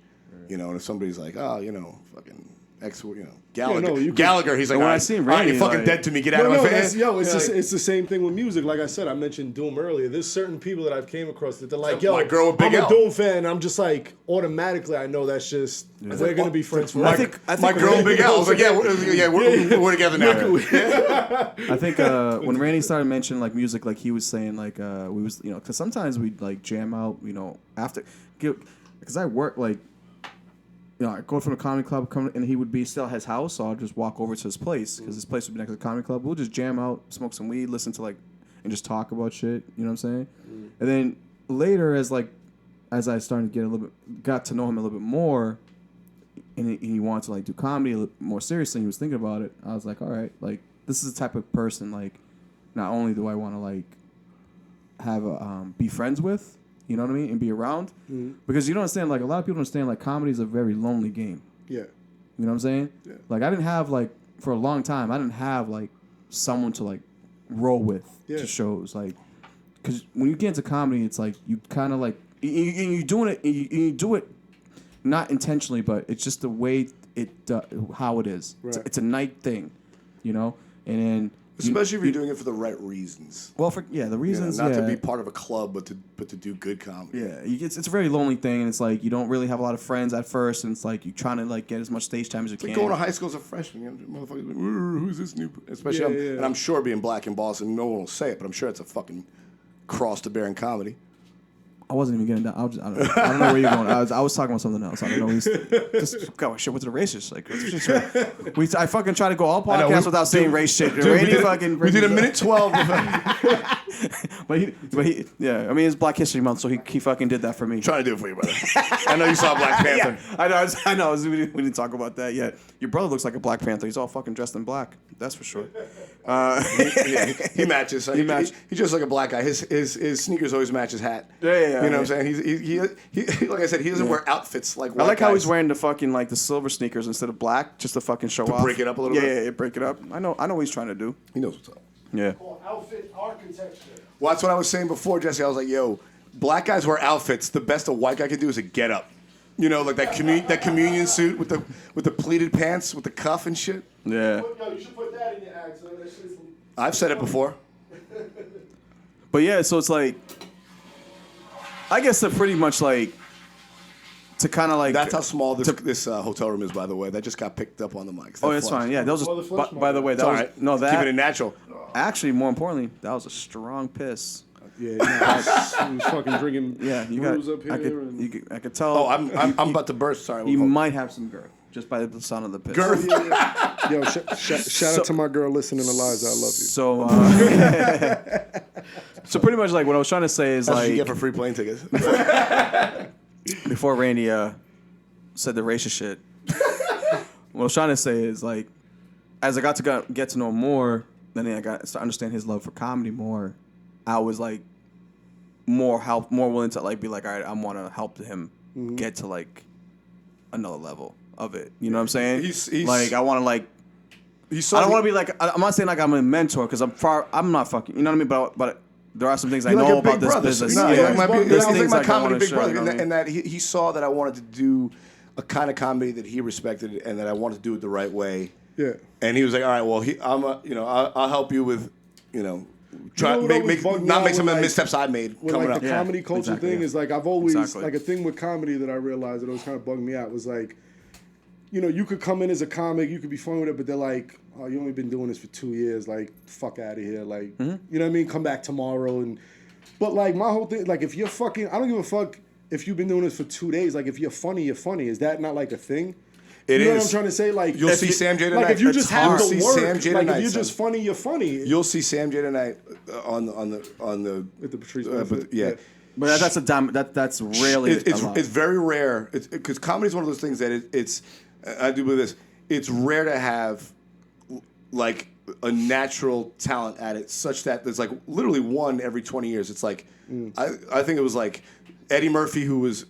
and if somebody's like, fucking X, Gallagher, Gallagher, he's like, when all I right, see all right, Randy, you're fucking like- dead to me, get out of my face. It's the same thing with music. Like I said, I mentioned Doom earlier. There's certain people that I've came across that they're like, So, my girl with Big I'm L. a Doom fan. And I'm just like, automatically, I know that's just, we're going to be friends forever. I think My girl and Big Al. I was like, we're together now. I think when Randy started mentioning like music, like he was saying like we was because sometimes we'd like jam out after because I work like I go from the comedy club and he would be still at his house, so I'll just walk over to his place because his place would be next to the comedy club. We'll just jam out, smoke some weed, listen to and just talk about shit. You know what I'm saying? And then later as I started to got to know him a little bit more, and he wanted to do comedy a little more seriously. He was thinking about it. I was like, all right, this is the type of person not only do I want to have be friends with, you know what I mean, and be around, because you don't understand. A lot of people don't understand. Comedy is a very lonely game. Yeah. You know what I'm saying? Yeah. I didn't have for a long time. I didn't have someone to roll with to shows. Because when you get into comedy, it's you kind of you're doing it. You do it not intentionally, but it's just the way how it is. Right. It's a night thing, and then. Especially if you're doing it for the right reasons. Well, the reasons, not to be part of a club, but to do good comedy. Yeah, it's a very lonely thing, and it's you don't really have a lot of friends at first, and it's you're trying to get as much stage time as you can. Going to high school as a freshman, motherfuckers like, who's this new? Especially, and I'm sure being black in Boston, no one will say it, but I'm sure it's a fucking cross to bear in comedy. I wasn't even getting down. I don't know where you're going. I was talking about something else. I don't know. Just go shit with the racist. I fucking try to go all podcasts without saying race shit. We did a minute 12. but he, yeah. I mean, it's Black History Month, so he fucking did that for me. Trying to do it for you, brother. I know you saw Black Panther. Yeah, I know. We didn't talk about that yet. Your brother looks like a Black Panther. He's all fucking dressed in black. That's for sure. He matches. He's just like a black guy. His sneakers always match his hat. Yeah. You know what I'm saying? He like I said, he doesn't wear outfits like white I like how he's guys. wearing the fucking the silver sneakers instead of black, just to fucking show off. break it up a little bit? Yeah, break it up. I know what he's trying to do. He knows what's up. Yeah. Outfit architecture. Well, that's what I was saying before, Jesse. I was like, yo, black guys wear outfits. The best a white guy can do is a get up. Like that communion suit with the pleated pants with the cuff and shit. Yeah. Yo, you should put that in your act, son. That shit's... I've said it before. But yeah, so it's I guess they're pretty much to kind of That's how small this hotel room is, by the way. That just got picked up on the mics. Oh, that's fine. Yeah, that was Well, the flush by the way, that It's all was right. no that Keeping it natural. actually more importantly, that was a strong piss. Yeah, he was fucking drinking Yeah, you got. brews up here. I could tell. Oh, I'm about to burst. Sorry. he might have some girth just by the sound of the piss. Girth. Yo, shout out to my girl listening, Eliza. I love you. So, so pretty much what I was trying to say is That's what you get for free plane tickets. before Randy said the racist shit. What I was trying to say is as I got to get to know him more, then I got to understand his love for comedy more. I was more willing to be all right, I want to help him get to another level of it. You know what I'm saying? He's I want to saw I don't the- want to be like. I'm not saying like I'm a mentor because I'm not fucking. You know what I mean? But there are some things I You're know like a big about this brother. business. No, Yeah, you're like my, there's you're things like my I comedy wanna big share, brother, you know what I mean? and that he saw that I wanted to do a kind of comedy that he respected, and that I wanted to do it the right way. Yeah. And he was like, "All right, well, I'll help you with, try what make always bugged me not out make some of with, the like- missteps I made With coming like up." the Yeah, comedy culture exactly, thing yeah. is like I've always Exactly. like a thing with comedy that I realized that it was kind of bugging me out was like, you could come in as a comic, you could be funny with it, but they're like, oh, you only been doing this for 2 years, like fuck out of here, like you know what I mean? Come back tomorrow but like my whole thing, like if you're fucking, I don't give a fuck if you've been doing this for 2 days. Like if you're funny, you're funny. Is that not like a thing? It you know what is. I'm trying to say? Like You'll if see you- Sam J Like tonight. if you It's just hard. have You'll the see work, Sam J like if tonight, you're son. just funny, you're funny. You'll see Sam J tonight on the At the Patrice but benefit. yeah. Yeah. But that's rarely. It's a lot. it's very rare. Because comedy is one of those things that it's. I do believe this. It's rare to have like a natural talent at it, such that there's like literally one every 20 years. It's like I think it was like Eddie Murphy, who was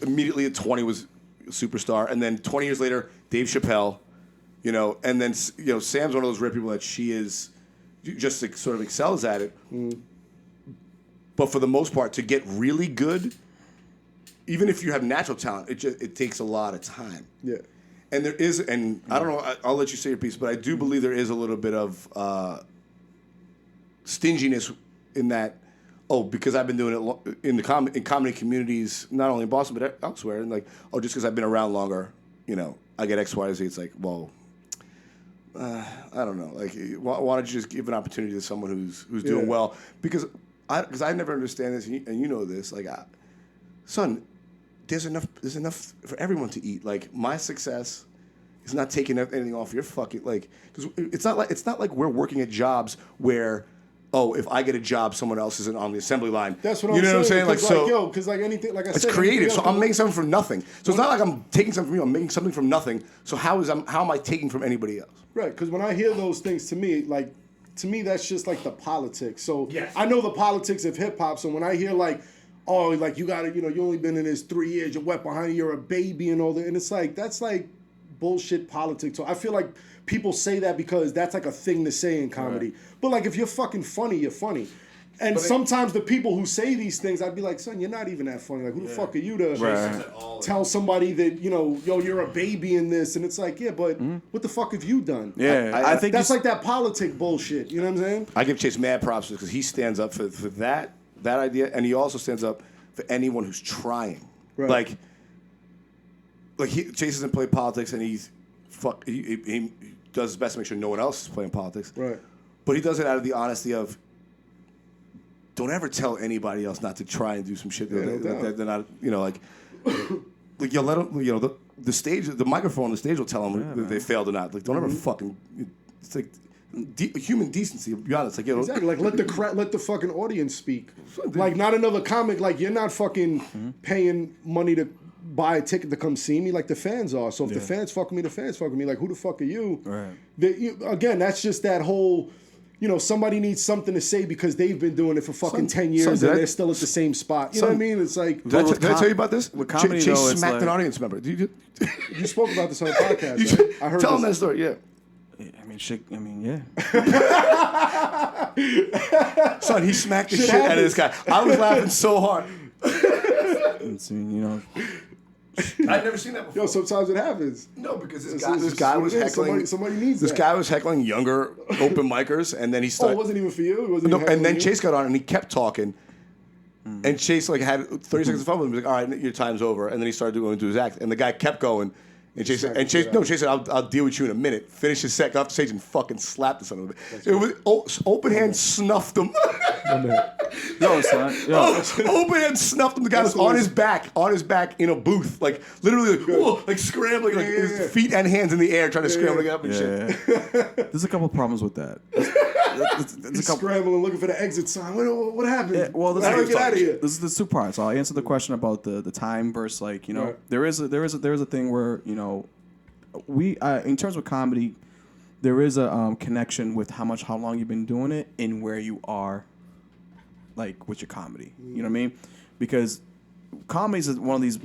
immediately at 20 was a superstar, and then 20 years later Dave Chappelle, and then Sam's one of those rare people that she is just like, sort of excels at it. But for the most part, to get really good, even if you have natural talent, it takes a lot of time. Yeah. And there is, and I don't know, I'll let you say your piece, but I do believe there is a little bit of stinginess in that, because I've been doing it in the comedy communities, not only in Boston, but elsewhere, and like, just because I've been around longer, I get X, Y, Z. It's like, well, I don't know. Like, why don't you just give an opportunity to someone who's doing well? Because I never understand this, and you know this. Like, son, there's enough for everyone to eat. Like, my success is not taking anything off your fucking because it's not like we're working at jobs where. If I get a job, someone else isn't on the assembly line. That's what I'm saying. You know what I'm saying? Like, so because like anything, like I it's said, creative. So anything I'm else- making something from nothing. So it's not like I'm taking something from you. I'm making something from nothing. So how am I taking from anybody else? Right, because when I hear those things, to me, that's just like the politics. So Yes. I know the politics of hip hop. So when I hear like you got to, you only been in this 3 years, you're wet behind you, you're a baby and all that, and it's like that's like bullshit politics. So I feel like people say that because that's like a thing to say in comedy. But like if you're fucking funny, you're funny. And sometimes the people who say these things, I'd be like, son, you're not even that funny. Like, who the fuck are you to tell somebody that, you're a baby in this? And it's like, yeah, but what the fuck have you done? Yeah, I think That's like that politic bullshit. You know what I'm saying? I give Chase mad props because he stands up for that idea, and he also stands up for anyone who's trying. Right. Chase doesn't play politics, and he does his best to make sure no one else is playing politics. Right. But he does it out of the honesty of, don't ever tell anybody else not to try and do some shit that they're not, like you let them, the stage, the microphone on the stage will tell them that they failed or not. Like, don't ever fucking, it's like human decency. Be honest, like, Exactly. Like let the fucking audience speak. Like not another comic. Like you're not fucking paying money to buy a ticket to come see me. Like the fans are. So if the fans fuck with me, the fans fuck with me. Like who the fuck are you? Right. Again, that's just that whole. Somebody needs something to say because they've been doing it for fucking 10 years and they're still at the same spot. You know what I mean? It's like Did I tell you about this? with comedy, Chase though, it's smacked like- an audience member. you spoke about this on the podcast. Right? I heard. Tell him this. that story. Yeah. I mean, shit. I mean, yeah. Son, he smacked the shit out of this guy. I was laughing so hard. It's, I'd never seen that before. Yo, sometimes it happens. No, because this It's guy was what it is. heckling. Somebody needs this that. guy was heckling younger open micers, and then he Oh, started. it wasn't even for you. It wasn't. No, even and then for you? Chase got on and he kept talking. And Chase had 30 seconds of fun with him. He was like, "All right, your time's over." And then he started going to do his act. And the guy kept going. And Chase said, I'll deal with you in a minute. Finish his set, got off stage and fucking slapped the son of a bitch. It was open hand snuffed him. Yo, son. Yo. Open hand snuffed him. The guy was on his back in a booth, like literally like scrambling, like his feet and hands in the air, trying to scramble to get up and shit. There's a couple problems with that. There's a couple. Scrambling, looking for the exit sign. What happened? Yeah, well, How do I get out of here? This is 2 parts. I'll answer the question about the time versus Right. there is a thing where we in terms of comedy, there is a connection with how long you've been doing it and where you are, like with your comedy. You know what I mean? Because comedy is one of these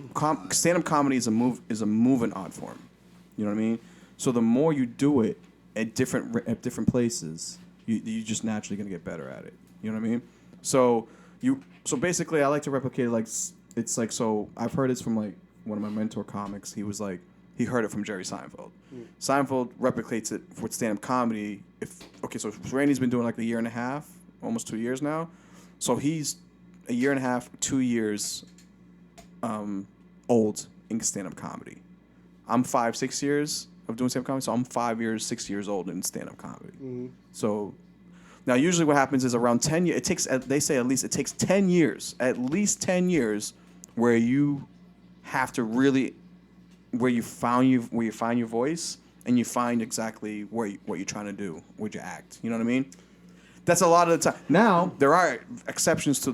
stand-up comedy is a moving art form. You know what I mean? So the more you do it, at different places, you're just naturally gonna get better at it. You know what I mean? So basically, I like to replicate it like it's like, so I've heard this from like one of my mentor comics. He was like, he heard it from Jerry Seinfeld. Seinfeld replicates it with stand-up comedy. So Randy's been doing like a year and a half, almost 2 years now. So he's a year and a half, 2 years old in stand-up comedy. I'm 5-6 years of doing stand-up comedy, so I'm 5 years, 6 years old in stand-up comedy. So now usually what happens is around 10 years, they say at least it takes 10 years, at least 10 years, where you have to really, where you find your voice and you find exactly what you're trying to do with your act. You know what I mean? That's a lot of the time. Now there are exceptions to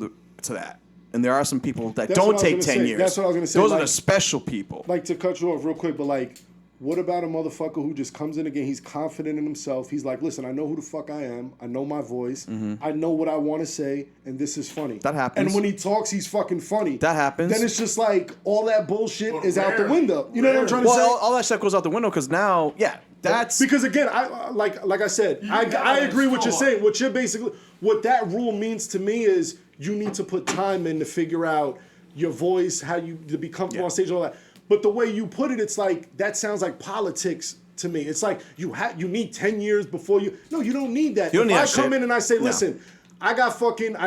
that, and there are some people that don't take 10 years. That's what I was gonna say. Those are the special people. Like, to cut you off real quick, but like, what about a motherfucker who just comes in again? He's confident in himself. He's like, listen, I know who the fuck I am. I know my voice. I know what I want to say, and this is funny. That happens. And when he talks, he's fucking funny. That happens. Then it's just like all that bullshit is out the rare. window. You know what I'm trying to say? Well, all that stuff goes out the window because now, that's Because again, I like I said, I agree with what you're saying. What that rule means to me is you need to put time in to figure out your voice, how you to be comfortable on stage, all that. But the way you put it, it's like that sounds like politics to me. It's like you need 10 years before you. No, you don't need that. You don't need if I that come shit. in and I say, listen, I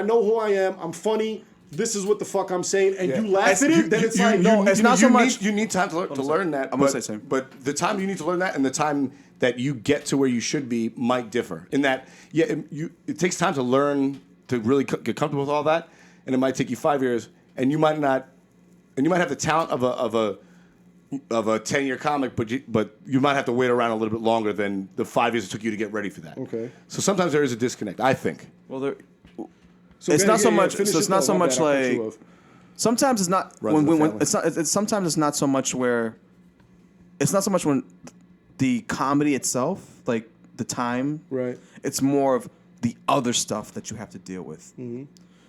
know who I am. I'm funny. This is what the fuck I'm saying, and you laugh at it. Then it's like, no, it's not so much. You need time to learn that. I'm gonna say something. But the time you need to learn that and the time that you get to where you should be might differ. In that, it takes time to learn to really get comfortable with all that, and it might take you 5 years, and you might not, and you might have the talent of a 10-year comic, but you might have to wait around a little bit longer than the 5 years it took you to get ready for that. Okay. So sometimes there is a disconnect, I think. Well, So it's go not ahead, so yeah, much. finish So it's your not so thought. My much bad, I cut like. you off. Sometimes it's not Runs when in the when family. it's not. Sometimes it's not so much where. It's not so much when the comedy itself, like the time. Right. It's more of the other stuff that you have to deal with.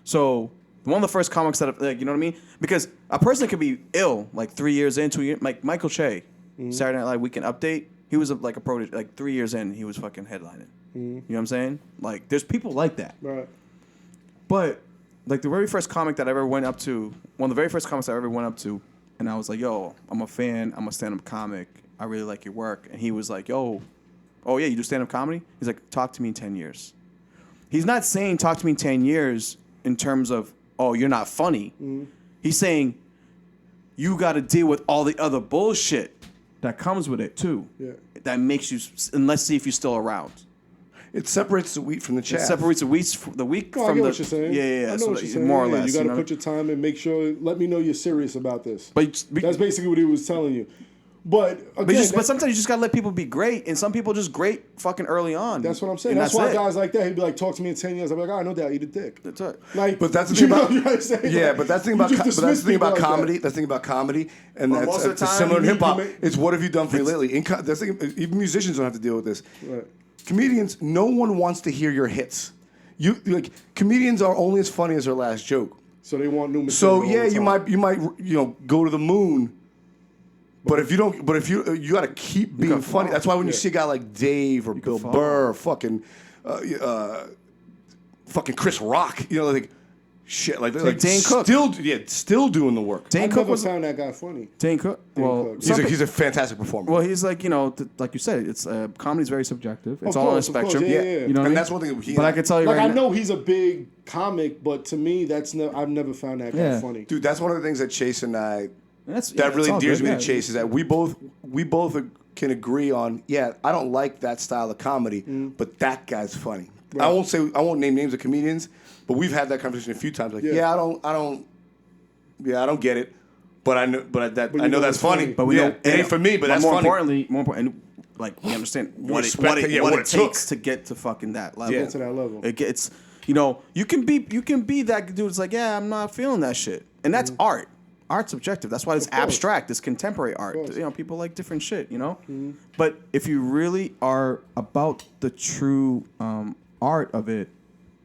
So one of the first comics that, like, you know what I mean? Because a person could be ill like 3 years in, 2 years. Like Michael Che, Saturday Night Live Weekend Update. He was like a protege. Like 3 years in, he was fucking headlining. You know what I'm saying? Like, there's people like that. Right. But like the very first comic that I ever went up to, one of the very first comics I ever went up to, and I was like, "Yo, I'm a fan. I'm a stand-up comic. I really like your work." And he was like, "Yo, oh yeah, you do stand-up comedy?" He's like, "Talk to me in 10 years." He's not saying talk to me in 10 years in terms of, "Oh, you're not funny." He's saying you got to deal with all the other bullshit that comes with it too. Yeah. That makes you, and let's see if you're still around. It separates the wheat from the chaff. It separates the week No, I from get the. what you're saying. Yeah. I know So what you're saying. more or Yeah, less. you got to know? put your time and make sure. Let me know you're serious about this. But That's basically what he was telling you. But again, but sometimes you just gotta let people be great, and some people just great fucking early on. that's what I'm saying. And That's why it. guys like that, he'd be like, "Talk to me in 10 years." I'm like, "Oh, I know that. Eat a dick." That's it. Like, But that's the you thing about know what I'm saying? yeah, Like, but that's the thing you about just but that's dismiss the thing people about like that. comedy. That's the thing about comedy, and But that's most of the it's time, similar to you hip hop. need to make- It's what have you done for me lately? That's the thing, even musicians don't have to deal with this. Right. Comedians, no one wants to hear your hits. Comedians are only as funny as their last joke. So they want new material. So all yeah, the you time. might go to the moon. But if you don't, you got to keep being funny. That's why when you see a guy like Dave or Bill fall. Burr, or fucking Chris Rock, like shit, like Dane Cook. still doing the work. Dane I Cook never was found that guy funny. Dane Cook. Well, Cook. He's a fantastic performer. well, he's like like you said, it's comedy's very subjective. It's Of all on a course, of course, spectrum. yeah. You know what I and mean? that's one thing. But I can tell you Like right I now. know he's a big comic, but to me, I've never found that guy Yeah. funny. dude, that's one of the things that Chase and I That's, that it's really all endears good, me yeah. to Chase is that we both can agree on. Yeah, I don't like that style of comedy, but that guy's funny. Right. I won't name names of comedians, but we've had that conversation a few times. Like, Yeah. I don't get it, but I know, you I know know that's it's funny. funny. But we yeah, know it ain't for me, but that's more funny. More important, like we understand what respect it, yeah, what what it it took. takes to get to fucking that level. Yeah. Get to that level. It gets, you can be that dude. It's like, yeah, I'm not feeling that shit, and that's art. Art's subjective. That's why it's course. abstract. It's contemporary art. course. People like different shit. But if you really are about the true art of it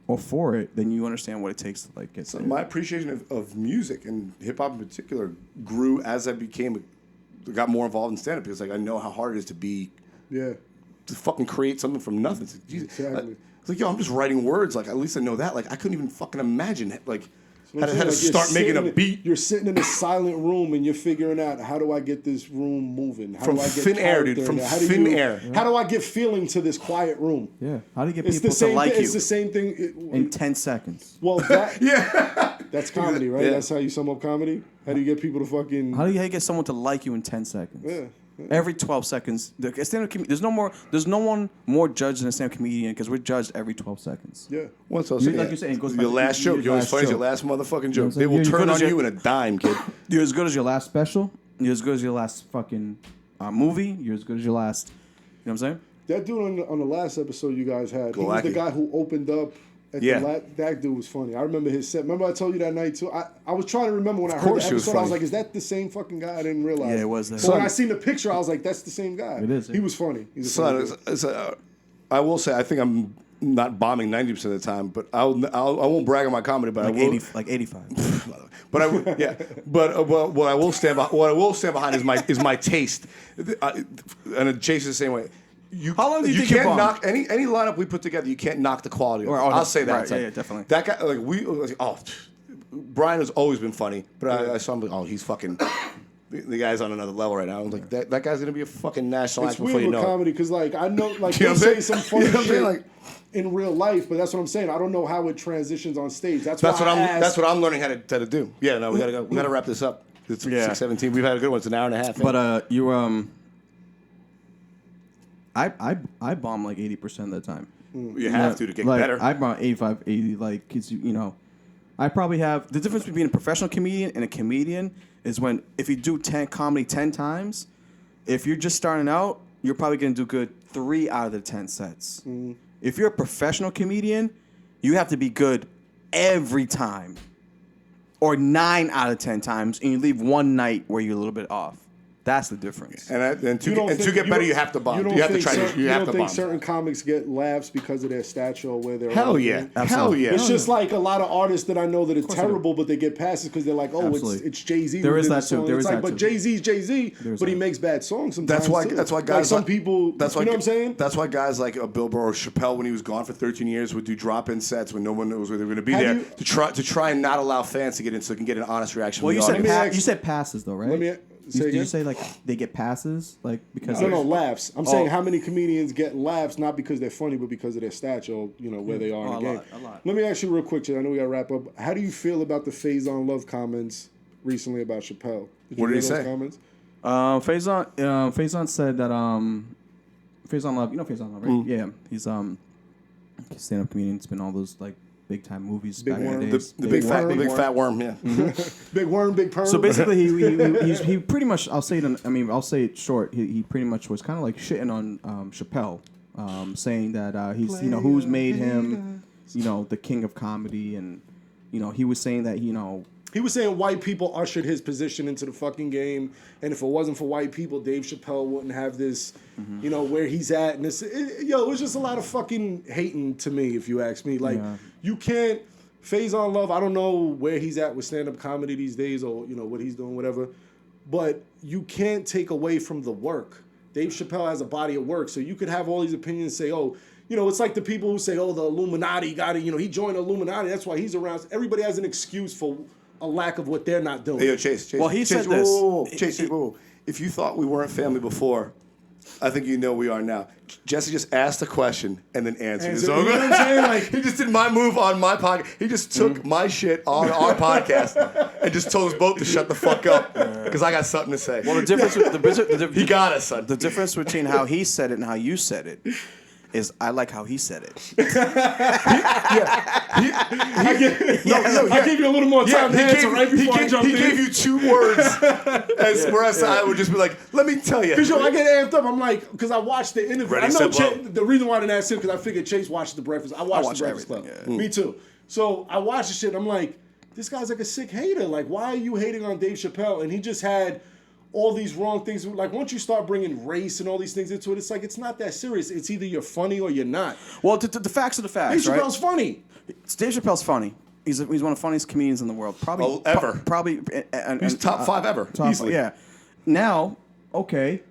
or for it, then you understand what it takes to like get there. My appreciation of music and hip hop in particular grew as I got more involved in stand up because like I know how hard it is to be Yeah. to fucking create something from nothing. It's like, Jesus. Exactly. It's like, yo, I'm just writing words. Like, at least I know that. Like, I couldn't even fucking imagine it. Like, So how to I'm saying, like, you're start making a sitting- beat. You're sitting in a silent room and you're figuring out, how do I get this room moving? How From do I get thin air, dude, character in from there? How do thin you- air. How do I get feeling to this quiet room? Yeah. How do you get It's people the same to like thing. you It's the same thing. in 10 seconds? Well, that Yeah. that's comedy, right? Yeah. That's how you sum up comedy. How do you get people to fucking? How do you get someone to like you in 10 seconds? Yeah. Every 12 seconds. There's no one more judged than a stand-up comedian because we're judged every 12 seconds. Yeah. Once I You- say, like you're saying, it goes back your to last your joke. You always last funny is your joke. last motherfucking You know joke. what I'm They saying? will You're turn good on as your- you in a dime, kid. You're as good as your last special. You're as good as your last fucking movie. You're as good as your last. You know what I'm saying? That dude on the last episode you guys had, he was the Glowacki. guy who opened up. Yeah. That dude was funny. I remember his set. Remember I told you that night too? I was trying to remember when I heard course the he was episode. I was funny. like, is that the same fucking guy? I didn't realize. Yeah, it was that. But when Son. I seen the picture, I was like, that's the same guy. It is, yeah. He was funny. He's a Son, funny dude. I will say, I think I'm not bombing 90% of the time, but I won't brag on my comedy, but Like I will. 85. But what I will stand behind is my taste, and Chase is the same way. How long do you think you can't bomb? knock any lineup we put together? You can't knock the quality of it. Or- I'll say that. right, It's like, yeah, definitely. That guy, Brian has always been funny, but I saw him like, oh, he's fucking. The guy's on another level right now. I'm like, that guy's gonna be a fucking national It's actor before weird you with know it. comedy because, like, I know, like, You know they what I'm say saying? some funny You know what I'm shit saying? Like- in real life, but that's what I'm saying. I don't know how it transitions on stage. That's That's why what I I'm. asked, That's what I'm learning how to do. Yeah, no, we gotta go. We gotta wrap this up. It's Yeah. 6:17. We've had a good one. It's an hour and a half. But you I bomb like 80% of the time. you have to get like, better. I bomb 85, 80. Like, cause you know, I probably have the difference between a professional comedian and a comedian is when if you do 10 comedy 10 times, if you're just starting out, you're probably gonna do good 3 out of the 10 sets. If you're a professional comedian, you have to be good every time, or 9 out of 10 times, and you leave one night where you're a little bit off. That's the difference. And to You don't get think- better, don't- you have to bomb. don't You have to think try. certain- You have to don't think bomb. certain comics get laughs because of their stature or where they're Hell at, yeah. right? Hell Absolutely. yeah. It's just like a lot of artists that I know that are they terrible, but they get passes because they're like, oh, Absolutely. it's Jay-Z. There who is did that the song. too. There it's is like, that but too. Jay-Z's Jay-Z, There's but he that. makes bad songs sometimes. That's why. too. That's why like guys. some people. That's why. You know what I'm saying? That's why guys like Bill Burr or Chappelle, when he was gone for 13 years, would do drop-in sets when no one knows where they were going to be Have there you- to try and not allow fans to get in, so they can get an honest reaction. Well, from you the said audience. ask- you said passes though, right? Let me say Did again? you say like they get passes like because No, laughs. I'm saying Oh. how many comedians get laughs not because they're funny, but because of their stature, or, you know, where they are in Oh, the a game. lot, a lot. Let me ask you real quick, Jay. I know we got to wrap up. How do you feel about the Faison Love comments recently about Chappelle? What did hear he those say? Comments? Faison said that Faison Love, you know Faison Love, right? Yeah, he's stand-up comedian. It's been all those like big time movies Big back in Worm. the the, days. the big fat, worm. the big fat worm. Yeah. Big worm, big perm. So basically, he pretty much, I'll say it short. He pretty much was kind of like shitting on Chappelle, saying that he's who's made him, the king of comedy, and he was saying that he was saying white people ushered his position into the fucking game, and if it wasn't for white people, Dave Chappelle wouldn't have this, where he's at. And it was just a lot of fucking hating to me, if you ask me. Like, Yeah. you can't Faison Love. I don't know where he's at with stand-up comedy these days, or what he's doing, whatever. But you can't take away from the work. Dave Chappelle has a body of work, so you could have all these opinions. Say, oh, it's like the people who say, oh, the Illuminati got it. He joined the Illuminati. That's why he's around. Everybody has an excuse for a lack of what they're not doing. Hey, yo, Chase. Well, he Chase, said this. Chase, whoa. If you thought we weren't family before, I think you know we are now. Jesse just asked a question and then answered his own. You know what I'm saying? Like, He just did my move on my podcast. He just took my shit on our podcast and just told us both to shut the fuck up because I got something to say. well, the difference with He got us, son. the difference between how he said it and how you said it is I like how he said it. I gave you a little more time to answer right before I jumped in. He gave you 2 words, whereas I would just be like, "Let me tell you." Because I get amped up. I'm like, because I watched the interview. Ready, I know set, Chase, blow. the reason why I didn't ask him because I figured Chase watched The Breakfast. I watched watch The Breakfast Club. everything, yeah. Me too. So I watched the shit. I'm like, this guy's like a sick hater. Like, why are you hating on Dave Chappelle? And he just had all these wrong things. Like, once you start bringing race and all these things into it, it's like it's not that serious. It's either you're funny or you're not. Well, the facts are the facts, Dave right? Chappelle's funny. Dave Chappelle's funny. He's one of the funniest comedians in the world, probably Ever. Probably, He's top 5 ever, top, easily. yeah. Now, okay,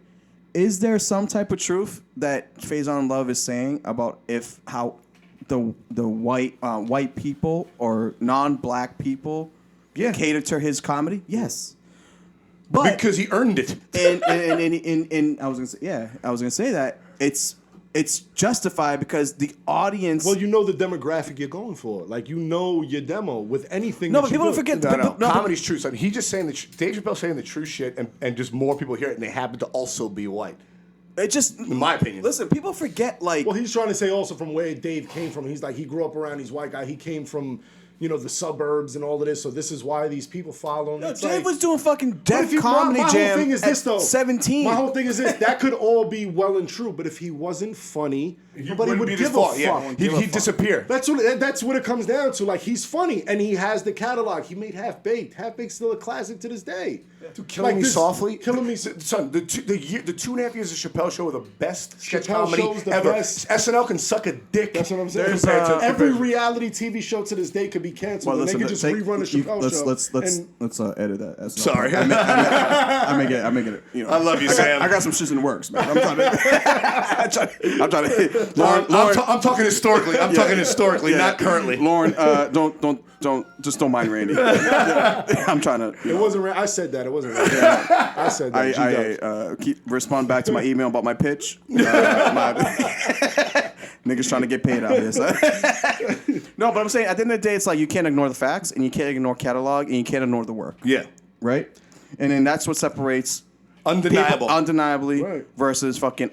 is there some type of truth that Faison Love is saying about how the white people or non-black people cater to his comedy? Yes. But Because he earned it. and I was gonna say that it's justified because the audience. Well, you know the demographic you're going for. Like, you know your demo with anything. No, that but you people do. don't forget. No, but- but- comedy's true. So he's just saying Dave Chappelle's saying the true shit, and just more people hear it, and they happen to also be white. It just, In my opinion. listen, people forget like. Well, he's trying to say also from where Dave came from. He's like, he grew up around these white guys. He came from, the suburbs and all of this. So this is why these people follow him. It's Dave like- was doing fucking But Def if you- Comedy my Jam whole thing is at this, though. 17. My whole thing is this. That could all be well and true, but if he wasn't funny, nobody wouldn't would be give his a fault, fuck. yeah. He'd disappear. That's what it comes down to. Like, he's funny, and he has the catalog. He made Half Baked. Half Baked's still a classic to this day. Dude, Killing Me this- Softly. Killing Me. Son, the 2.5 years of Chappelle Show were the best sketch Chappelle comedy Show's the ever. best. SNL can suck a dick. That's what I'm saying. There's, Every reality TV show to this day could be canceled, and they could just rerun the Chappelle Show. Let's edit that. That's Sorry. I'm making it. I love you, Sam. I got some shit in the works, man. I'm trying to. I'm trying to. Lauren, I'm talking historically. I'm talking historically, not currently. Lauren, don't mind Randy. I'm trying to. It wasn't. I said that. It wasn't. I said that. I keep respond back to my email about my pitch. Niggas trying to get paid out here. So. No, but I'm saying at the end of the day, it's like you can't ignore the facts and you can't ignore catalog and you can't ignore the work. Yeah. Right? And then that's what separates Undeniable. people undeniably Right. versus fucking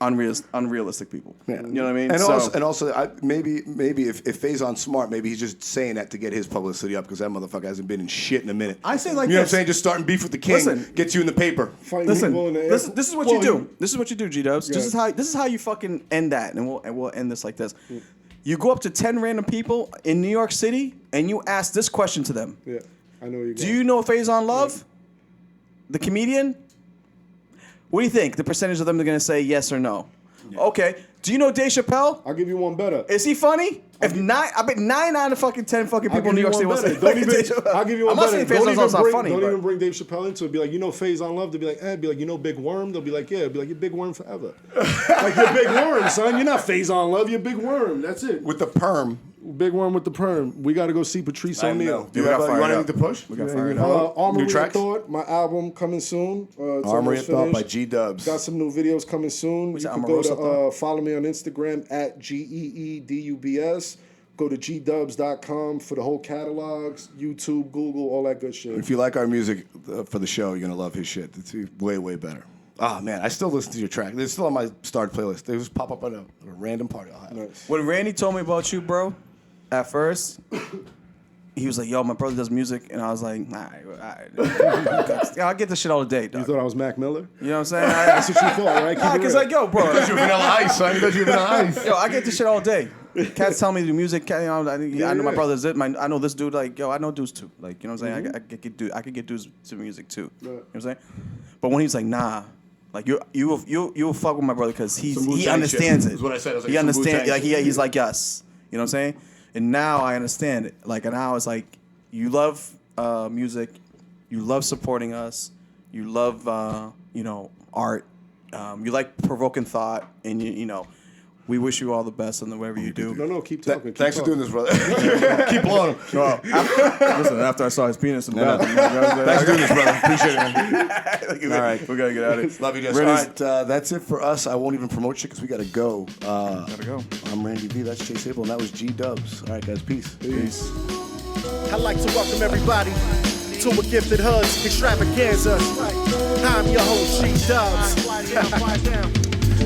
unrealistic people. Yeah. You know what I mean? And So- also, maybe if Faison's smart, maybe he's just saying that to get his publicity up because that motherfucker hasn't been in shit in a minute. I say like you know this. what I'm saying? Just starting beef with the king Listen. gets you in the paper. Fighting Listen, people in the air. this is what Well, you do. This is what you do, G-Dubs. Yeah. This is how you fucking end that, and we'll end this like this. You go up to 10 random people in New York City and you ask this question to them: Yeah, I know you. do you know Faison Love, the comedian? What do you think? The percentage of them are gonna say yes or no. Okay. Do you know Dave Chappelle? I'll give you one better. Is he funny? I bet 9 out of fucking 10 fucking I'll people in give New York you City one will better. say Don't even. Dave Chappelle. I'll give you one I'm not better. saying Faison's not funny, Don't but even bring Dave Chappelle into it. Be like, you know, Faison Love. They'll be like, be like, you know, Big Worm. They'll be like, yeah. Be like, you're Big Worm forever. Like, you're Big Worm, son. You're not Faison Love. You're Big Worm. That's it. With the perm. Big Worm with the perm. We got to go see Patrice O'Neal. Do you got have fired want up. anything to push? We got Yeah, fired you up. know, Armory New of tracks? Thought, my album coming soon. It's Armory almost of Thought by finished. G-Dubs. Got some new videos coming soon. What's You that, can go Omarosa to Thought? follow me on Instagram at GEEDUBS. Go to gdubs.com for the whole catalogs, YouTube, Google, all that good shit. If you like our music for the show, you're gonna love his shit. It's way, way better. Ah, man, I still listen to your track. They're still on my starred playlist. They just pop up at a random party I'll have. Nice. When Randy told me about you, bro, at first, he was like, yo, my brother does music. And I was like, all right. I get this shit all day, You dog. thought I was Mac Miller? You know what I'm saying? That's what you thought, right? Keep it Because real. like, yo, bro, You Vanilla Ice, son. You Vanilla Ice. yo, I get this shit all day. Cats tell me to do music. Cat, you know, I know my yeah. brother does it. I know this dude. Like, yo, I know dudes too. Like, you know what I'm saying? I could get dudes to music too. You know what I'm saying? But when he's like, nah, like you'll fuck with my brother because Some he Wu-Tang understands shit it. is what I said. I was like, He some understands. Wu-Tang Like shit. he's like us. You know what I'm saying? And now I understand it. Like, and now it's like you love music, you love supporting us, you love art, you like provoking thought, and you know. We wish you all the best in whatever you do. No, keep talking. Keep Thanks for talking. doing this, brother. Keep blowing him. Listen, after I saw his penis in the bathroom, Thanks for doing this, brother. Appreciate it, man. all right, we gotta get out of here. Love you, Jess. All right, that's it for us. I won't even promote shit because we gotta go. Gotta go. I'm Randy V. That's Chase Abel, and that was G-Dubs. All right, guys. Peace. Peace. I'd like to welcome everybody to a Gifted Hoods extravaganza. I'm your host, G-Dubs.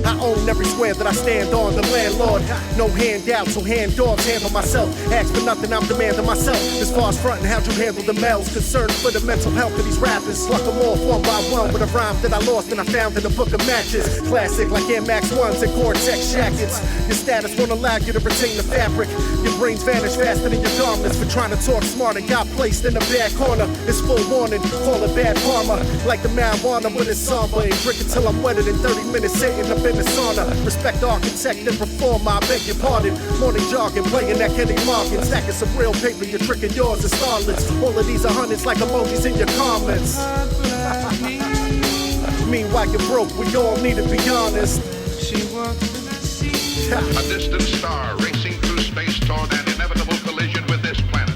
I own every square that I stand on, the landlord. No handouts, so hand dogs handle myself. Ask for nothing, I'm demanding myself. As far as frontin', how'd you handle the males? Concerned for the mental health of these rappers. Sluck them off one by one with a rhyme that I lost and I found in a book of matches. Classic like Air Max 1s and Gore-Tex jackets. Your status won't allow you to retain the fabric. Your brains vanish faster than your garments for trying to talk smart and got placed in a bad corner. It's full warning, call it bad karma. Like the marijuana when it's somber. Ain't drink until I'm wetter than 30 minutes sitting up in the sauna. Respect the architect and performer, I beg your pardon. Morning jogging, playing that Kenny Markin. Stacking some real paper, you're tricking yours as starlets. All of these are hundreds like emojis in your comments. Meanwhile, I get broke, we all need to be honest. A distant star racing through space toward an inevitable collision with this planet.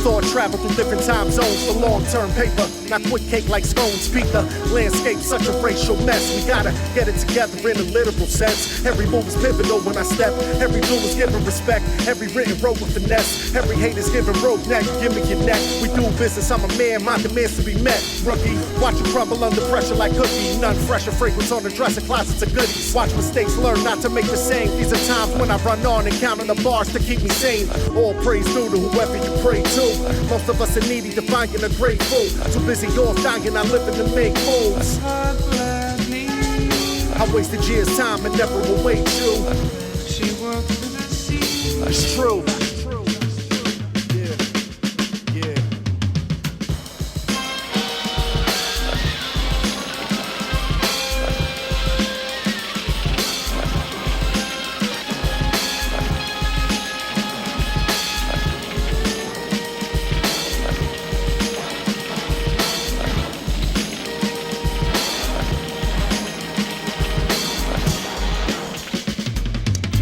Thought travel through different time zones for long-term paper. Not quick cake like scones, beat the landscape, such a racial mess. We gotta get it together in a literal sense. Every move is pivotal when I step. Every blue is given respect. Every written wrote with finesse. Every hate is given rope neck. Give me your neck. We do business, I'm a man, my demands to be met. Rookie, watch you crumble under pressure like cookie. None fresher, fragrance on the dresser, closets of goodies. Watch mistakes, learn not to make the same. These are times when I run on and count on the bars to keep me sane. All praise due to whoever you pray to. Most of us are needy, defying a grateful. Too busy off dying, I live in to make moves. I wasted years' time and never await you. It's true.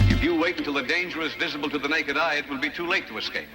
If you wait until the danger is visible to the naked eye, it will be too late to escape.